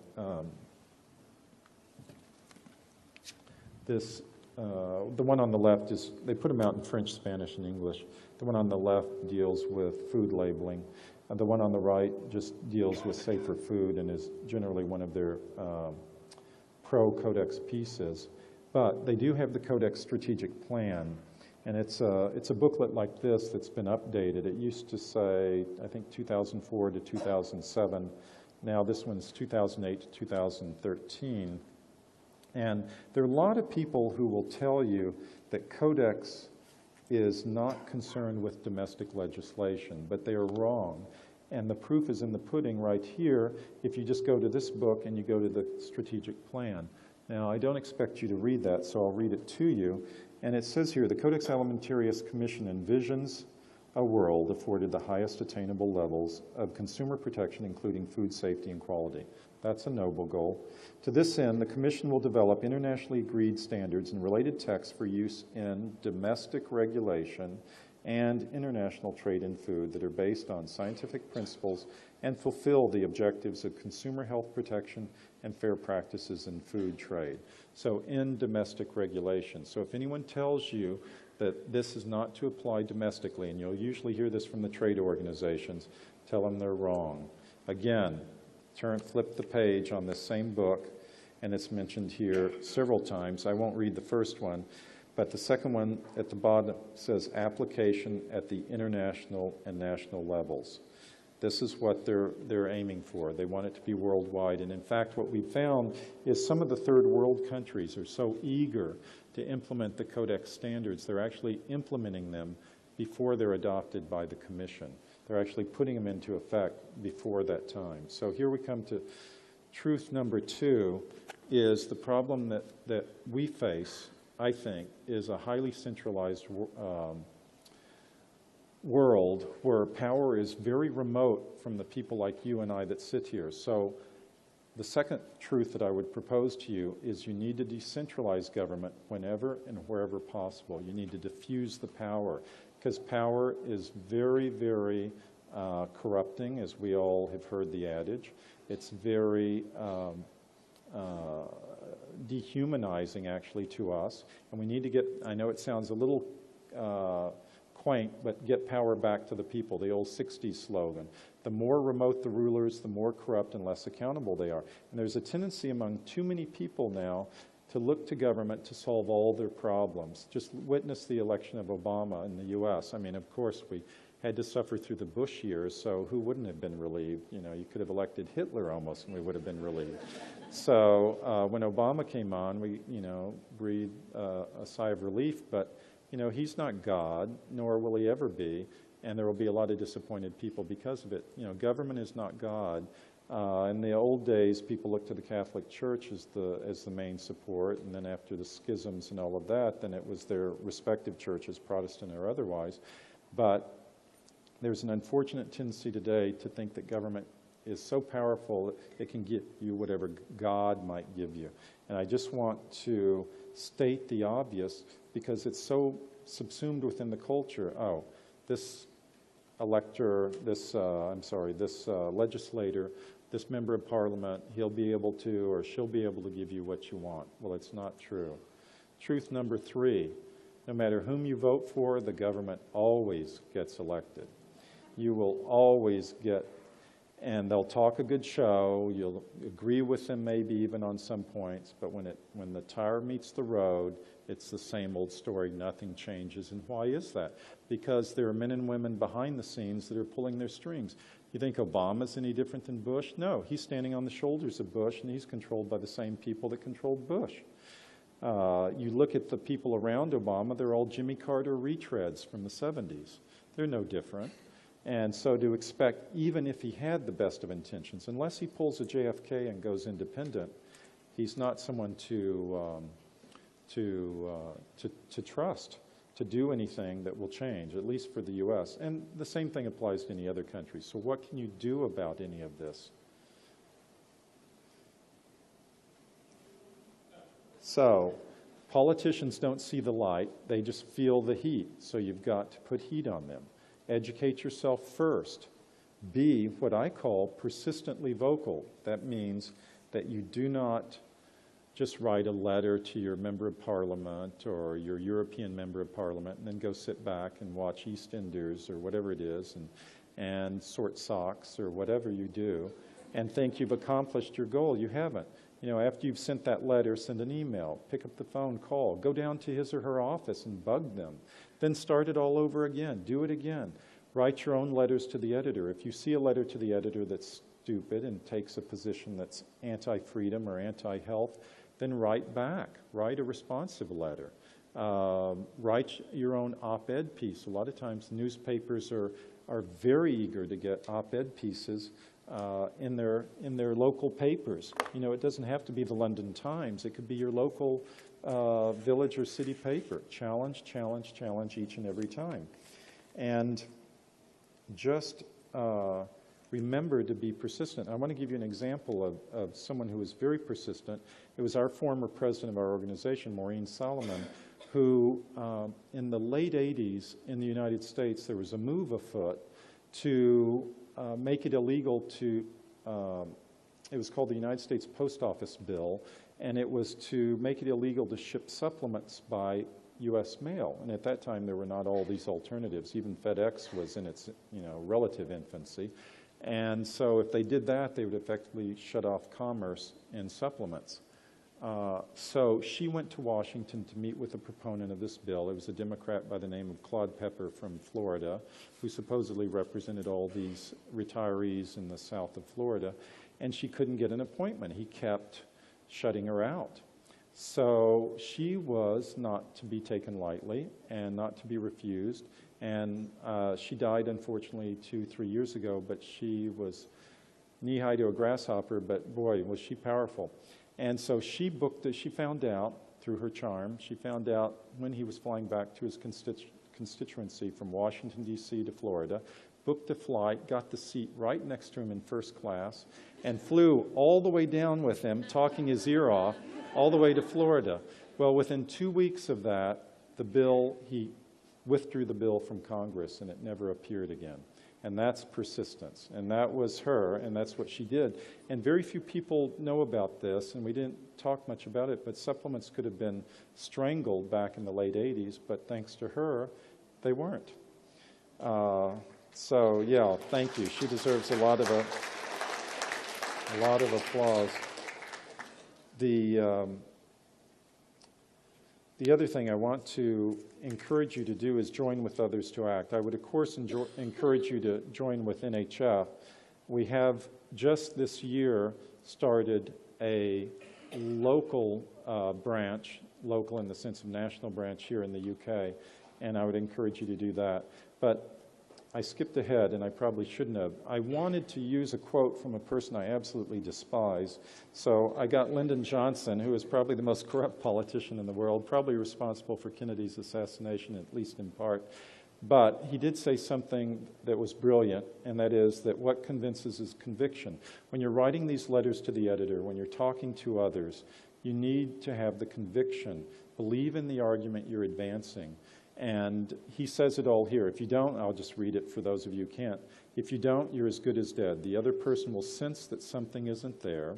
the one on the left is, they put them out in French, Spanish, and English. The one on the left deals with food labeling. The one on the right just deals with safer food and is generally one of their pro-Codex pieces. But they do have the Codex Strategic Plan. And it's a booklet like this that's been updated. It used to say, I think, 2004 to 2007. Now this one's 2008 to 2013. And there are a lot of people who will tell you that Codex is not concerned with domestic legislation, but they are wrong. And the proof is in the pudding right here if you just go to this book and you go to the strategic plan. Now, I don't expect you to read that, so I'll read it to you. And it says here, the Codex Alimentarius Commission envisions a world afforded the highest attainable levels of consumer protection, including food safety and quality. That's a noble goal. To this end, the Commission will develop internationally agreed standards and related texts for use in domestic regulation and international trade in food that are based on scientific principles and fulfill the objectives of consumer health protection and fair practices in food trade. So in domestic regulation. So if anyone tells you that this is not to apply domestically, and you'll usually hear this from the trade organizations, tell them they're wrong. Again, flip the page on this same book, and it's mentioned here several times. I won't read the first one, but the second one at the bottom says application at the international and national levels. This is what they're aiming for. They want it to be worldwide. And in fact, what we found is some of the third world countries are so eager to implement the Codex standards, they're actually implementing them before they're adopted by the Commission. They're actually putting them into effect before that time. So here we come to truth number 2, is the problem that we face, I think, is a highly centralized world where power is very remote from the people like you and I that sit here. So the second truth that I would propose to you is you need to decentralize government whenever and wherever possible. You need to diffuse the power, because power is very, very corrupting, as we all have heard the adage. It's very dehumanizing, actually, to us. And we need to get, I know it sounds a little quaint, but get power back to the people, the old 60s slogan. The more remote the rulers, the more corrupt and less accountable they are. And there's a tendency among too many people now to look to government to solve all their problems. Just witness the election of Obama in the US. I mean, of course, we had to suffer through the Bush years, so who wouldn't have been relieved? You know, you could have elected Hitler almost, and we would have been relieved. So when Obama came on, we, breathed a sigh of relief, but, he's not God, nor will he ever be, and there will be a lot of disappointed people because of it. Government is not God. In the old days, people looked to the Catholic Church as the main support, and then after the schisms and all of that, then it was their respective churches, Protestant or otherwise. But there's an unfortunate tendency today to think that government is so powerful that it can get you whatever God might give you. And I just want to state the obvious, because it's so subsumed within the culture. Oh, this elector, this legislator, this member of parliament, he'll be able to, or she'll be able to give you what you want. Well, it's not true. Truth number 3, no matter whom you vote for, the government always gets elected. You will always get, and they'll talk a good show, you'll agree with them maybe even on some points, but when the tire meets the road, it's the same old story, nothing changes. And why is that? Because there are men and women behind the scenes that are pulling their strings. You think Obama's any different than Bush? No, he's standing on the shoulders of Bush, and he's controlled by the same people that controlled Bush. You look at the people around Obama, they're all Jimmy Carter retreads from the 70s. They're no different. And so to expect, even if he had the best of intentions, unless he pulls a JFK and goes independent, he's not someone to trust to do anything that will change, at least for the U.S. And the same thing applies to any other country. So what can you do about any of this? So politicians don't see the light, they just feel the heat. So you've got to put heat on them. Educate yourself first. Be what I call persistently vocal. That means that you do not just write a letter to your member of parliament or your European member of parliament and then go sit back and watch EastEnders or whatever it is and sort socks or whatever you do and think you've accomplished your goal. You haven't. After you've sent that letter, send an email, pick up the phone, call, go down to his or her office and bug them. Then start it all over again. Do it again. Write your own letters to the editor. If you see a letter to the editor that's stupid and takes a position that's anti-freedom or anti-health, then write back. Write a responsive letter. Write your own op-ed piece. A lot of times newspapers are very eager to get op-ed pieces in their local papers. It doesn't have to be the London Times. It could be your local village or city paper. Challenge, challenge, challenge each and every time. And just remember to be persistent. I want to give you an example of someone who was very persistent. It was our former president of our organization, Maureen Solomon, who, in the late 80s in the United States, there was a move afoot to make it illegal to, it was called the United States Post Office Bill, and it was to make it illegal to ship supplements by U.S. mail. And at that time, there were not all these alternatives. Even FedEx was in its relative infancy. And so if they did that, they would effectively shut off commerce in supplements. So she went to Washington to meet with a proponent of this bill. It was a Democrat by the name of Claude Pepper from Florida, who supposedly represented all these retirees in the south of Florida. And she couldn't get an appointment. He kept shutting her out. So she was not to be taken lightly and not to be refused. And she died, unfortunately, 2-3 years ago, but she was knee-high to a grasshopper, but boy, was she powerful. And so she booked it. She found out through her charm, she found out when he was flying back to his constituency from Washington, D.C. to Florida, booked a flight, got the seat right next to him in first class, and flew all the way down with him, talking his ear off, all the way to Florida. Well, within 2 weeks of that, he withdrew the bill from Congress, and it never appeared again. And that's persistence. And that was her, and that's what she did. And very few people know about this, and we didn't talk much about it, but supplements could have been strangled back in the late 80s, but thanks to her, they weren't. So, yeah, thank you. She deserves a lot of applause. The other thing I want to encourage you to do is join with others to act. I would, of course, encourage you to join with NHF. We have just this year started a local branch, local in the sense of national branch here in the UK, and I would encourage you to do that. But I skipped ahead, and I probably shouldn't have. I wanted to use a quote from a person I absolutely despise. So I got Lyndon Johnson, who is probably the most corrupt politician in the world, probably responsible for Kennedy's assassination, at least in part. But he did say something that was brilliant, and that is that what convinces is conviction. When you're writing these letters to the editor, when you're talking to others, you need to have the conviction. Believe in the argument you're advancing. And he says it all here. If you don't, I'll just read it for those of you who can't. If you don't, you're as good as dead. The other person will sense that something isn't there,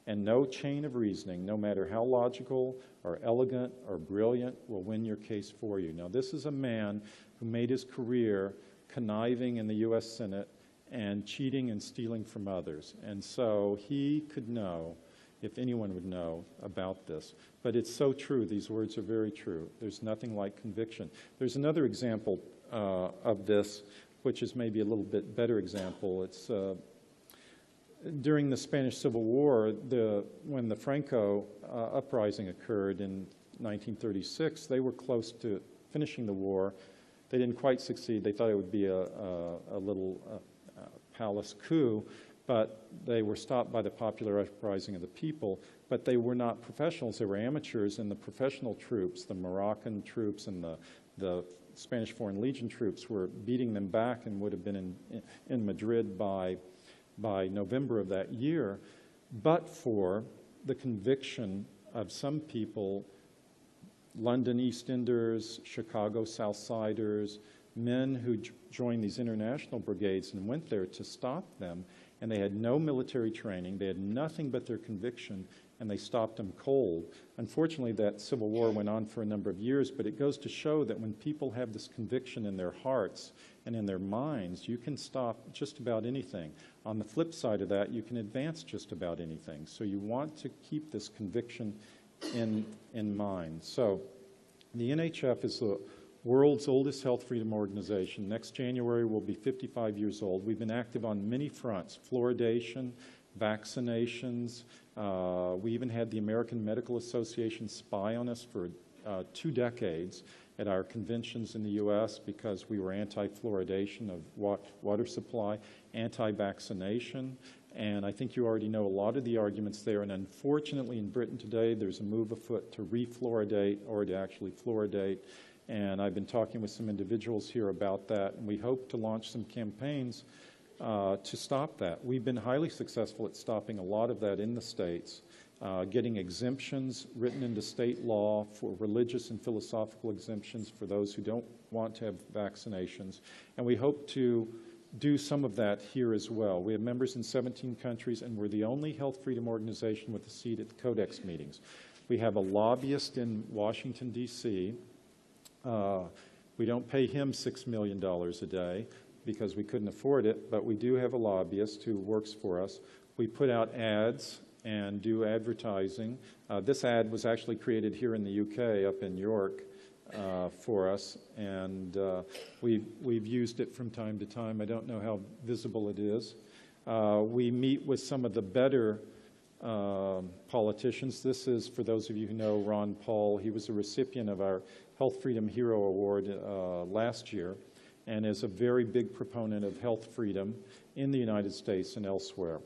and no chain of reasoning, no matter how logical or elegant or brilliant, will win your case for you. Now, this is a man who made his career conniving in the U.S. Senate and cheating and stealing from others. And so he could know, if anyone would know, about this. But it's so true. These words are very true. There's nothing like conviction. There's another example of this, which is maybe a little bit better example. It's during the Spanish Civil War, when the Franco uprising occurred in 1936, they were close to finishing the war. They didn't quite succeed. They thought it would be a little palace coup, but they were stopped by the popular uprising of the people. But they were not professionals, they were amateurs, and the professional troops, the Moroccan troops and the Spanish Foreign Legion troops, were beating them back and would have been in Madrid by November of that year, but for the conviction of some people, London East Enders, Chicago Southsiders, men who joined these international brigades and went there to stop them, and they had no military training, they had nothing but their conviction, and they stopped them cold. Unfortunately, that Civil War went on for a number of years, but it goes to show that when people have this conviction in their hearts and in their minds, you can stop just about anything. On the flip side of that, you can advance just about anything. So you want to keep this conviction in mind. So the NHF is the world's oldest health freedom organization. Next January, we'll be 55 years old. We've been active on many fronts: fluoridation, vaccinations. We even had the American Medical Association spy on us for 2 decades at our conventions in the U.S. because we were anti-fluoridation of water supply, anti-vaccination, and I think you already know a lot of the arguments there. And unfortunately, in Britain today, there's a move afoot to refluoridate or to actually fluoridate. And I've been talking with some individuals here about that, and we hope to launch some campaigns to stop that. We've been highly successful at stopping a lot of that in the States, getting exemptions written into state law for religious and philosophical exemptions for those who don't want to have vaccinations. And we hope to do some of that here as well. We have members in 17 countries, and we're the only health freedom organization with a seat at the Codex meetings. We have a lobbyist in Washington, D.C. We don't pay him $6 million a day because we couldn't afford it, but we do have a lobbyist who works for us. We put out ads and do advertising. This ad was actually created here in the UK, up in York, for us, and we've used it from time to time. I don't know how visible it is. We meet with some of the better politicians. This is, for those of you who know, Ron Paul. He was a recipient of our Health Freedom Hero Award last year, and is a very big proponent of health freedom in the United States and elsewhere.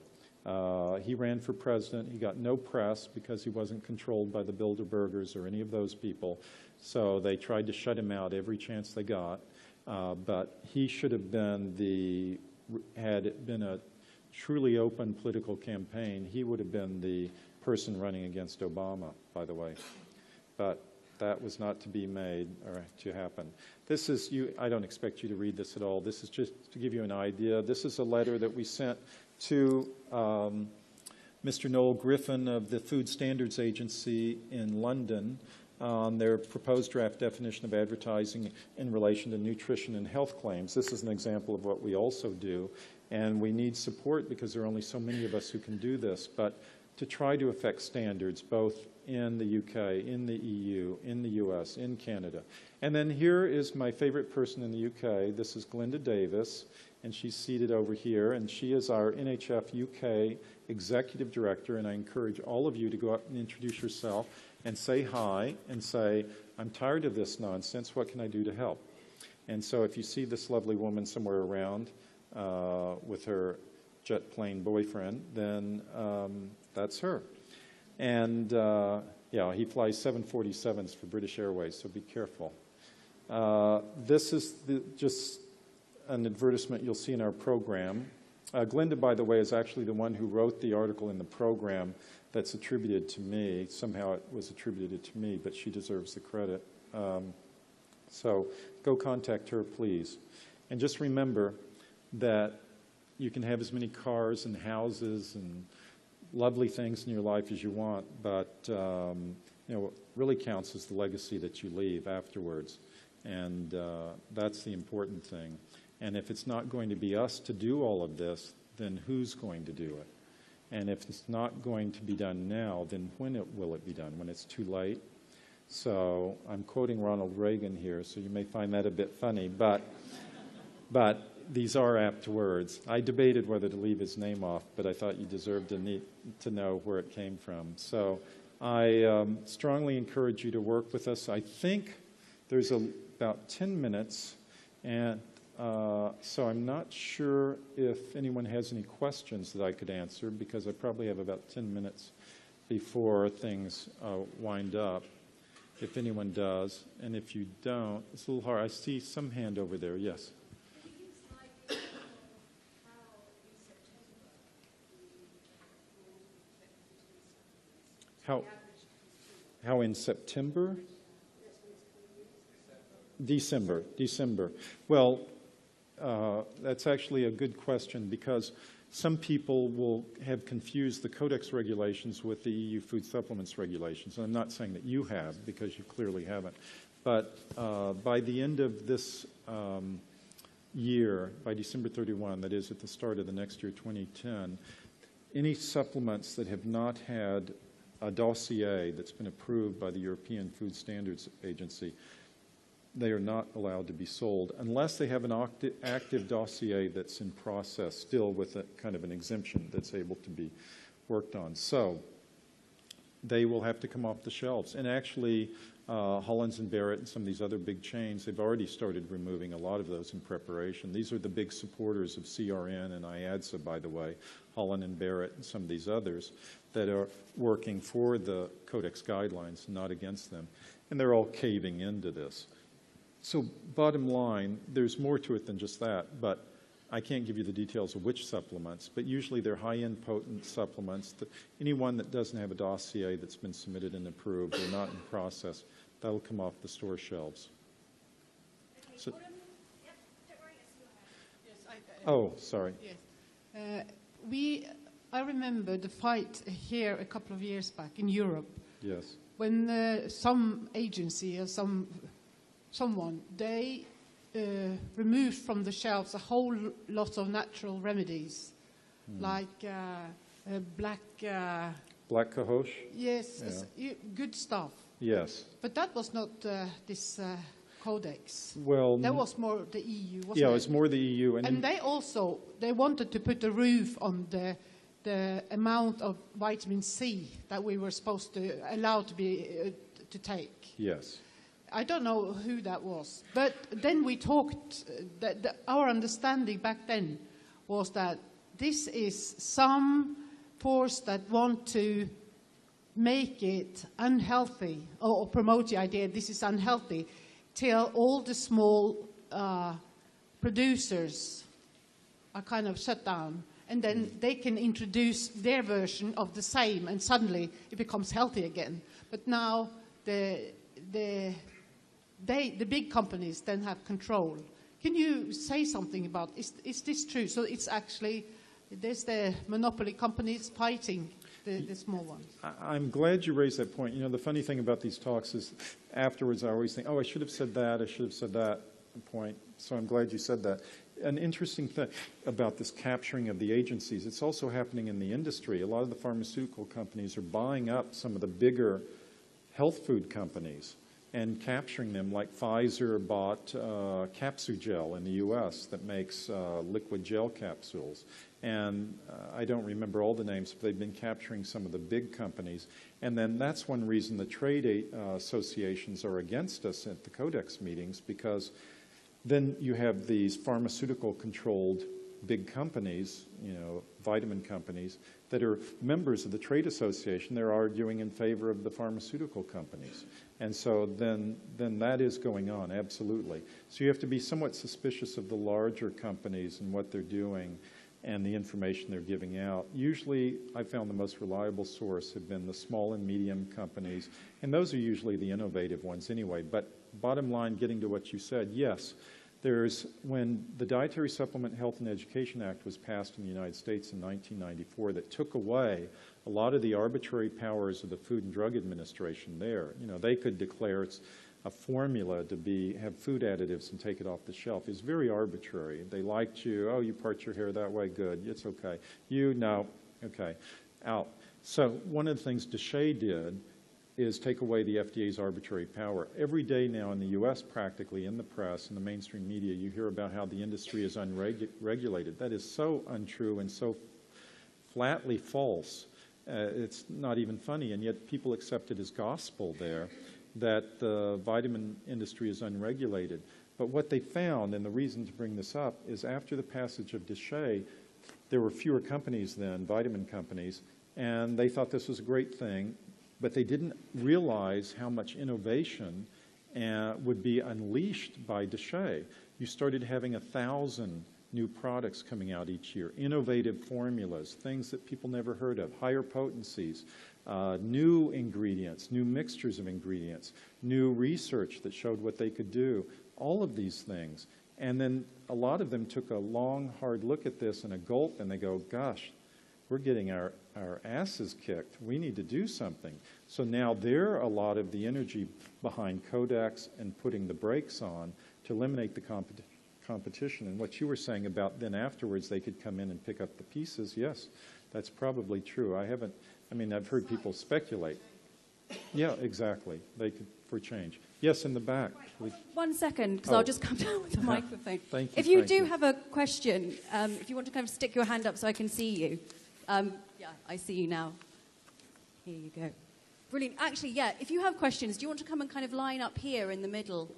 He ran for president. He got no press because he wasn't controlled by the Bilderbergers or any of those people. So they tried to shut him out every chance they got. But he should have been had it been a truly open political campaign, he would have been the person running against Obama, by the way. But that was not to be made or to happen. This is, I don't expect you to read this at all. This is just to give you an idea. This is a letter that we sent to Mr. Noel Griffin of the Food Standards Agency in London on their proposed draft definition of advertising in relation to nutrition and health claims. This is an example of what we also do, and we need support because there are only so many of us who can do this, but to try to affect standards both in the UK, in the EU, in the US, in Canada. And then here is my favorite person in the UK. This is Glinda Davis, and she's seated over here, and she is our NHF UK Executive Director, and I encourage all of you to go up and introduce yourself and say hi and say, I'm tired of this nonsense, what can I do to help? And so if you see this lovely woman somewhere around with her jet plane boyfriend, then that's her. And yeah, he flies 747s for British Airways, so be careful. This is just an advertisement you'll see in our program. Glinda, by the way, is actually the one who wrote the article in the program that's attributed to me. Somehow it was attributed to me, but she deserves the credit. So go contact her, please. And just remember that you can have as many cars and houses and lovely things in your life as you want, but you know, what really counts is the legacy that you leave afterwards. And that's the important thing. And if it's not going to be us to do all of this, then who's going to do it? And if it's not going to be done now, then when will it be done? When it's too late? So I'm quoting Ronald Reagan here, so you may find that a bit funny, but these are apt words. I debated whether to leave his name off, but I thought you deserved to know where it came from. So I strongly encourage you to work with us. I think there's about 10 minutes, and so I'm not sure if anyone has any questions that I could answer, because I probably have about 10 minutes before things wind up, if anyone does. And if you don't, it's a little hard. I see some hand over there. Yes? How in September? December. Well, that's actually a good question, because some people will have confused the Codex regulations with the EU food supplements regulations. And I'm not saying that you have, because you clearly haven't. But by the end of this year, by December 31, that is at the start of the next year, 2010, any supplements that have not had a dossier that's been approved by the European Food Standards Agency, they are not allowed to be sold unless they have an active dossier that's in process still with a kind of an exemption that's able to be worked on. So they will have to come off the shelves. And actually, Hollands and Barrett and some of these other big chains, they've already started removing a lot of those in preparation. These are the big supporters of CRN and IADSA, by the way, Holland and Barrett and some of these others that are working for the Codex guidelines, not against them. And they're all caving into this. So bottom line, there's more to it than just that, but I can't give you the details of which supplements, but usually they're high-end potent supplements. Anyone that doesn't have a dossier that's been submitted and approved or not in process, that'll come off the store shelves. Okay, So, yep, don't worry, I see your hand. Yes, oh, sorry. Yes. I remember the fight here a couple of years back in Europe Yes. when some agency or someone, they removed from the shelves a whole lot of natural remedies, like black... Black cohosh? Yes, good stuff. Yes. But that was not this Codex. Well, that was more the EU, wasn't it? yeah, it's more the EU. And they wanted to put a roof on the amount of vitamin C that we were supposed to allow to be to take. Yes. I don't know who that was, but then we talked. Our understanding back then was that this is some force that want to make it unhealthy or promote the idea this is unhealthy, till all the small producers are kind of shut down. And then they can introduce their version of the same, and suddenly it becomes healthy again. But now the big companies then have control. Can you say something about, is this true? So it's actually, there's the monopoly companies fighting the small ones. I'm glad you raised that point. You know, the funny thing about these talks is afterwards I always think, oh, I should have said that, I should have said that point. So I'm glad you said that. An interesting thing about this capturing of the agencies, it's also happening in the industry. A lot of the pharmaceutical companies are buying up some of the bigger health food companies and capturing them, like Pfizer bought Capsugel in the U.S. that makes liquid gel capsules. And I don't remember all the names, but they've been capturing some of the big companies. And then that's one reason the trade associations are against us at the Codex meetings, because then you have these pharmaceutical-controlled big companies, you know, vitamin companies, that are members of the trade association. They're arguing in favor of the pharmaceutical companies. And so then that is going on, absolutely. So you have to be somewhat suspicious of the larger companies and what they're doing and the information they're giving out. Usually, I found the most reliable source have been the small and medium companies, and those are usually the innovative ones anyway. But bottom line, getting to what you said, yes, when the Dietary Supplement Health and Education Act was passed in the United States in 1994, that took away a lot of the arbitrary powers of the Food and Drug Administration there. You know, they could declare it's a formula to have food additives and take it off the shelf. It's very arbitrary. They liked you, oh, you part your hair that way, good, it's okay. You, no, okay, out. So one of the things DeShay did is take away the FDA's arbitrary power. Every day now in the U.S., practically, in the press, in the mainstream media, you hear about how the industry is unregulated. That is so untrue and so flatly false. It's not even funny, and yet people accept it as gospel there, that the vitamin industry is unregulated. But what they found, and the reason to bring this up, is after the passage of DeShay, there were fewer companies then, vitamin companies, and they thought this was a great thing, but they didn't realize how much innovation would be unleashed by DeShay. You started having 1,000 new products coming out each year, innovative formulas, things that people never heard of, higher potencies, new ingredients, new mixtures of ingredients, new research that showed what they could do, all of these things. And then a lot of them took a long, hard look at this and a gulp, and they go, gosh, we're getting our asses kicked. We need to do something. So now they're a lot of the energy behind Codex and putting the brakes on to eliminate the competition. And what you were saying about then afterwards they could come in and pick up the pieces, yes, that's probably true. I've heard people speculate. Yeah, exactly. They could, for change. Yes, in the back. Right. 1 second, because I'll just come down with the microphone. Thank you. If you do have a question, if you want to kind of stick your hand up so I can see you. Yeah, I see you now. Here you go. Brilliant. Actually, yeah, if you have questions, do you want to come and kind of line up here in the middle?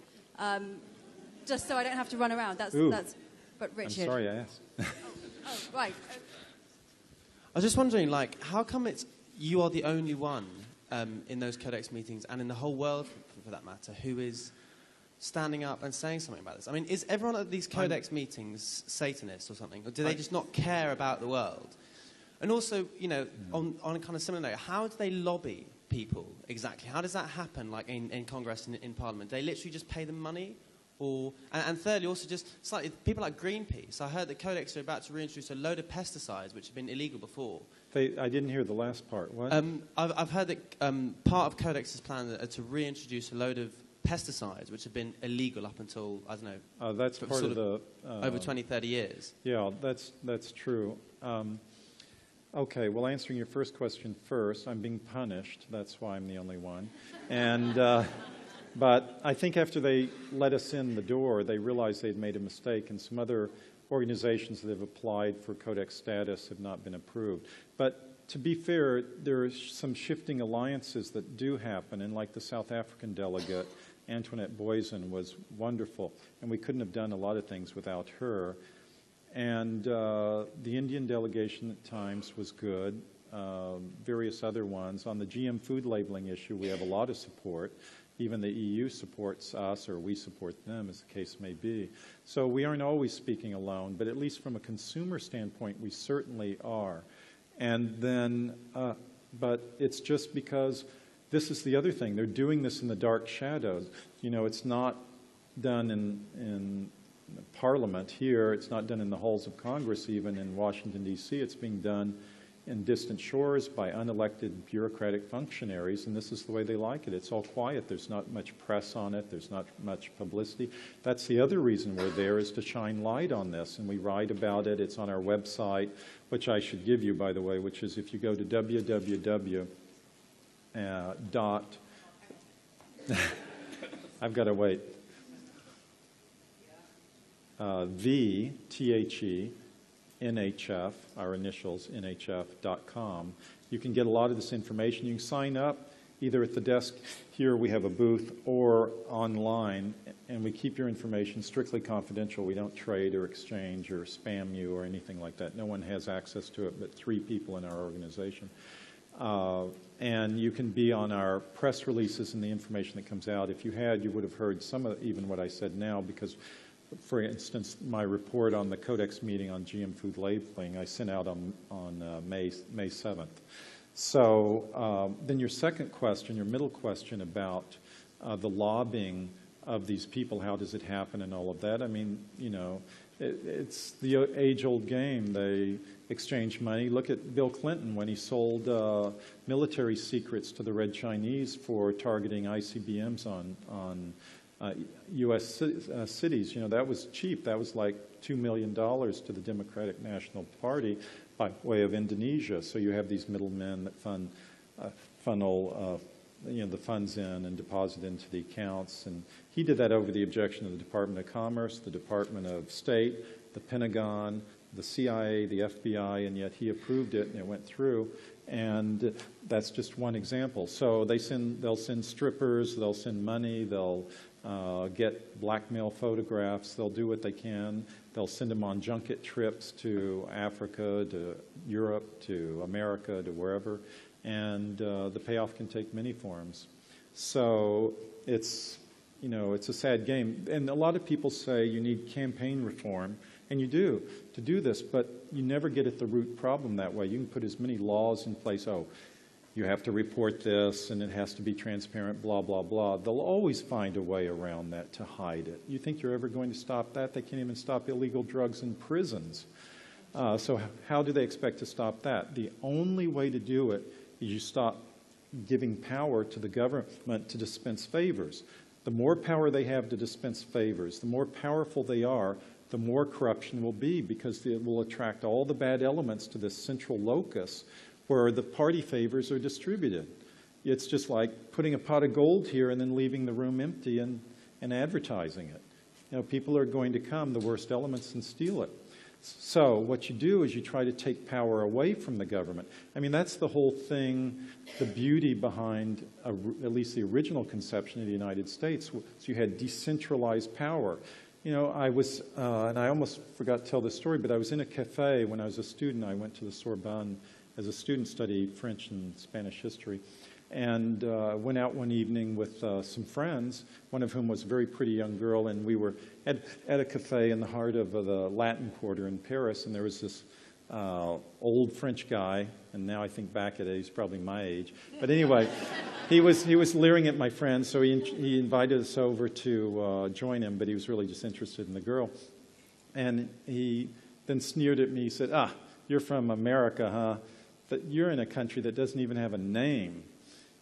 Just so I don't have to run around. But Richard. I'm sorry I asked. Oh, right. I was just wondering, how come you are the only one in those Codex meetings and in the whole world, for that matter, who is standing up and saying something about this? I mean, is everyone at these Codex meetings Satanists or something? Or do they just not care about the world? And also, you know, on a kind of similar note, how do they lobby people exactly? How does that happen, like in Congress and in Parliament? Do they literally just pay them money? Or, and thirdly, also just slightly, people like Greenpeace. I heard that Codex are about to reintroduce a load of pesticides which have been illegal before. I didn't hear the last part. What? I've heard that part of Codex's plan are to reintroduce a load of pesticides which have been illegal up until, I don't know, that's part of the... over 20, 30 years. Yeah, that's true. Okay, well, answering your first question first, I'm being punished. That's why I'm the only one. And, but I think after they let us in the door, they realized they'd made a mistake, and some other organizations that have applied for Codex status have not been approved. But to be fair, there are some shifting alliances that do happen, and like the South African delegate, Antoinette Boysen, was wonderful, and we couldn't have done a lot of things without her. And the Indian delegation at times was good, various other ones. On the GM food labeling issue, we have a lot of support. Even the EU supports us, or we support them, as the case may be. So we aren't always speaking alone, but at least from a consumer standpoint, we certainly are. And then, but it's just because this is the other thing. They're doing this in the dark shadows. You know, it's not done in Parliament here. It's not done in the halls of Congress, even in Washington, D.C. It's being done in distant shores by unelected bureaucratic functionaries, and this is the way they like it. It's all quiet. There's not much press on it. There's not much publicity. That's the other reason we're there, is to shine light on this, and we write about it. It's on our website, which I should give you, by the way, which is if you go to www. I've got to wait. NHF, our initials, nhf.com. You can get a lot of this information. You can sign up either at the desk here, we have a booth, or online, and we keep your information strictly confidential. We don't trade or exchange or spam you or anything like that. No one has access to it but 3 people in our organization. And you can be on our press releases and the information that comes out. If you had, you would have heard some of even what I said now, because for instance, my report on the Codex meeting on GM food labeling, I sent out on May 7th. So then your second question, your middle question about the lobbying of these people, how does it happen and all of that? I mean, you know, it's the age-old game. They exchange money. Look at Bill Clinton when he sold military secrets to the Red Chinese for targeting ICBMs on U.S. cities. You know, that was cheap. That was like $2 million to the Democratic National Party by way of Indonesia. So you have these middlemen that funnel you know, the funds in and deposit into the accounts. And he did that over the objection of the Department of Commerce, the Department of State, the Pentagon, the CIA, the FBI, and yet he approved it and it went through. And that's just one example. So they'll send strippers, they'll send money, they'll get blackmail photographs, they'll do what they can. They'll send them on junket trips to Africa, to Europe, to America, to wherever. And the payoff can take many forms. So it's, you know, it's a sad game. And a lot of people say you need campaign reform, and you do, to do this, but you never get at the root problem that way. You can put as many laws in place. Oh, you have to report this, and it has to be transparent, blah, blah, blah. They'll always find a way around that to hide it. You think you're ever going to stop that? They can't even stop illegal drugs in prisons. So how do they expect to stop that? The only way to do it is you stop giving power to the government to dispense favors. The more power they have to dispense favors, the more powerful they are, the more corruption will be, because it will attract all the bad elements to this central locus where the party favors are distributed. It's just like putting a pot of gold here and then leaving the room empty and advertising it. You know, people are going to come, the worst elements, and steal it. So what you do is you try to take power away from the government. I mean, that's the whole thing, the beauty behind at least the original conception of the United States. So you had decentralized power. You know, I was, and I almost forgot to tell this story, but I was in a cafe when I was a student. I went to the Sorbonne as a student, studied French and Spanish history. And went out one evening with some friends, one of whom was a very pretty young girl, and we were at a cafe in the heart of the Latin Quarter in Paris, and there was this old French guy, and now I think back at it, he's probably my age. But anyway, he was leering at my friend, so he invited us over to join him, but he was really just interested in the girl. And he then sneered at me. He said, you're from America, huh? But you're in a country that doesn't even have a name.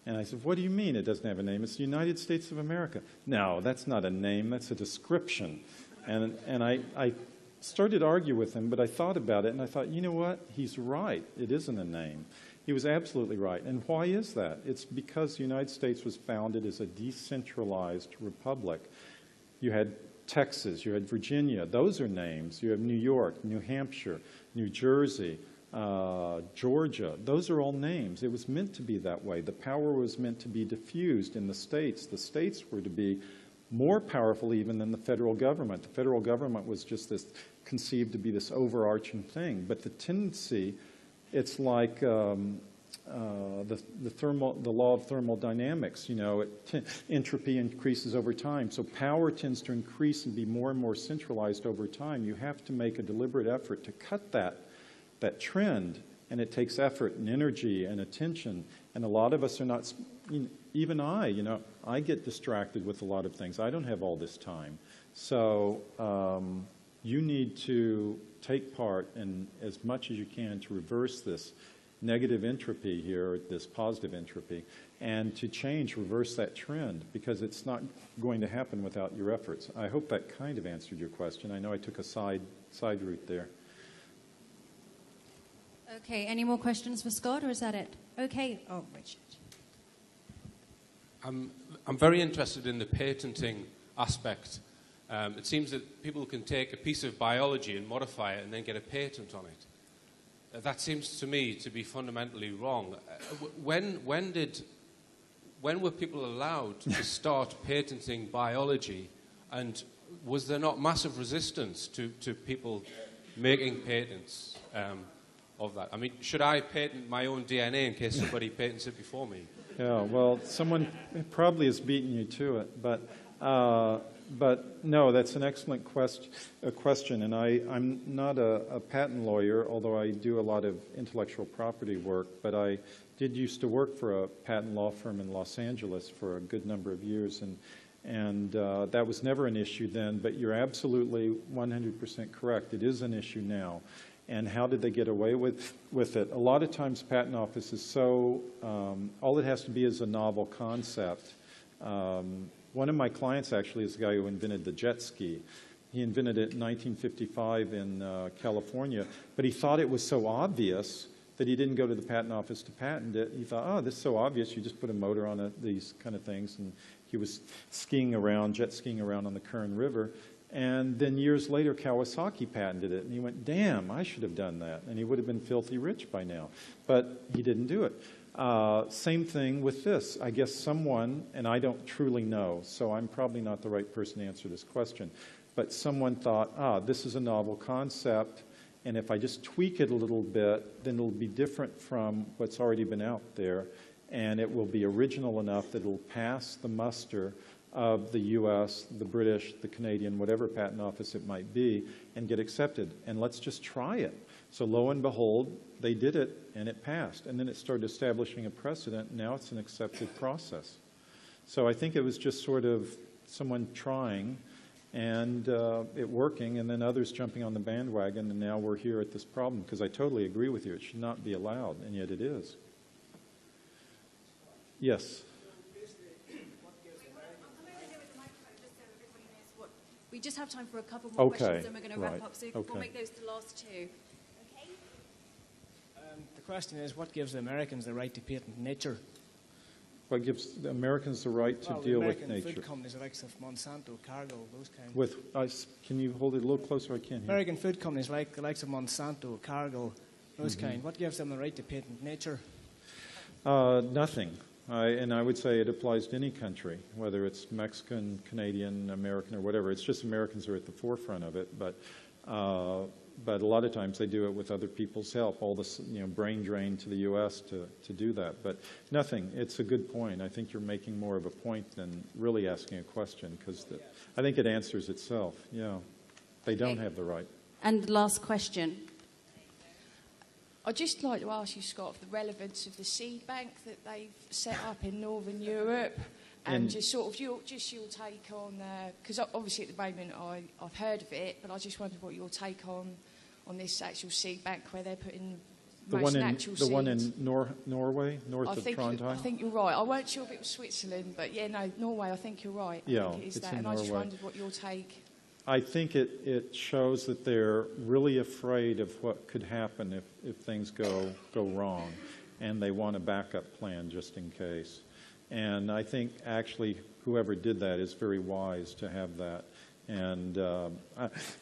And I said, what do you mean it doesn't have a name? It's the United States of America. No, that's not a name, that's a description. And I started to argue with him, but I thought about it, and I thought, you know what? He's right. It isn't a name. He was absolutely right. And why is that? It's because the United States was founded as a decentralized republic. You had Texas, you had Virginia. Those are names. You have New York, New Hampshire, New Jersey, Georgia. Those are all names. It was meant to be that way. The power was meant to be diffused in the states. The states were to be more powerful even than the federal government. The federal government was just conceived to be this overarching thing. But the tendency, it's like the law of thermodynamics. Entropy increases over time. So power tends to increase and be more and more centralized over time. You have to make a deliberate effort to cut that trend, and it takes effort and energy and attention. And a lot of us are not, even I get distracted with a lot of things. I don't have all this time. So you need to take part in as much as you can to reverse this negative entropy here, this positive entropy, and to reverse that trend, because it's not going to happen without your efforts. I hope that kind of answered your question. I know I took a side route there. Okay, any more questions for Scott, or is that it? Okay. Oh, Richard. I'm very interested in the patenting aspect. It seems that people can take a piece of biology and modify it and then get a patent on it. That seems to me to be fundamentally wrong. When were people allowed to start patenting biology, and was there not massive resistance to people making patents of that? I mean, should I patent my own DNA in case somebody patents it before me? Yeah, well, someone probably has beaten you to it, but no, that's an excellent question, and I'm not a patent lawyer, although I do a lot of intellectual property work, but I did used to work for a patent law firm in Los Angeles for a good number of years, and that was never an issue then, but you're absolutely 100% correct. It is an issue now. And how did they get away with it? A lot of times patent office is so, all it has to be is a novel concept. One of my clients actually is the guy who invented the jet ski. He invented it in 1955 in California, but he thought it was so obvious that he didn't go to the patent office to patent it. He thought, oh, this is so obvious, you just put a motor on it, these kind of things. And he was jet skiing around on the Kern River. And then years later, Kawasaki patented it. And he went, damn, I should have done that. And he would have been filthy rich by now. But he didn't do it. Same thing with this. I guess someone, and I don't truly know, so I'm probably not the right person to answer this question, but someone thought, this is a novel concept, and if I just tweak it a little bit, then it'll be different from what's already been out there, and it will be original enough that it'll pass the muster of the U.S., the British, the Canadian, whatever patent office it might be, and get accepted. And let's just try it. So lo and behold, they did it, and it passed. And then it started establishing a precedent, and now it's an accepted process. So I think it was just sort of someone trying, and it working, and then others jumping on the bandwagon, and now we're here at this problem, because I totally agree with you. It should not be allowed, and yet it is. Yes? We just have time for a couple more questions, and we're going to wrap right. up. So we'll make those the last two. Okay? The question is, what gives the Americans the right to patent nature? What gives the Americans the right to deal with nature? American food companies, the likes of Monsanto, Cargill, those kinds. Can you hold it a little closer? I can't hear. American food companies like the likes of Monsanto, Cargill, those kind. What gives them the right to patent nature? Nothing. And I would say it applies to any country, whether it's Mexican, Canadian, American, or whatever. It's just Americans are at the forefront of it. But but a lot of times they do it with other people's help, all this brain drain to the U.S. to do that. But nothing, it's a good point. I think you're making more of a point than really asking a question, because I think it answers itself. Yeah, they don't have the right. And the last question. I'd just like to ask you, Scott, the relevance of the seed bank that they've set up in Northern Europe, and just sort of your take on, because obviously at the moment I've heard of it, but I just wondered what your take on this actual seed bank where they're putting natural seeds. The one in Norway, north of Trondheim? I think you're right. I weren't sure if it was Switzerland, but yeah, no, Norway, I think you're right. Yeah, I think it is it's that, in and Norway. I just wondered what your take. I think it shows that they're really afraid of what could happen if things go wrong, and they want a backup plan just in case. And I think actually whoever did that is very wise to have that. And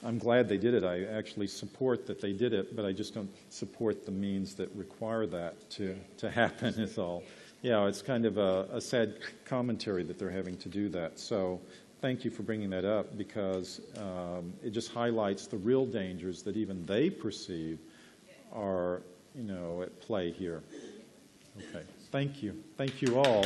I'm glad they did it. I actually support that they did it, but I just don't support the means that require that to happen is all. Yeah, it's kind of a sad commentary that they're having to do that. So thank you for bringing that up, because it just highlights the real dangers that even they perceive are, at play here. Okay. Thank you. Thank you all.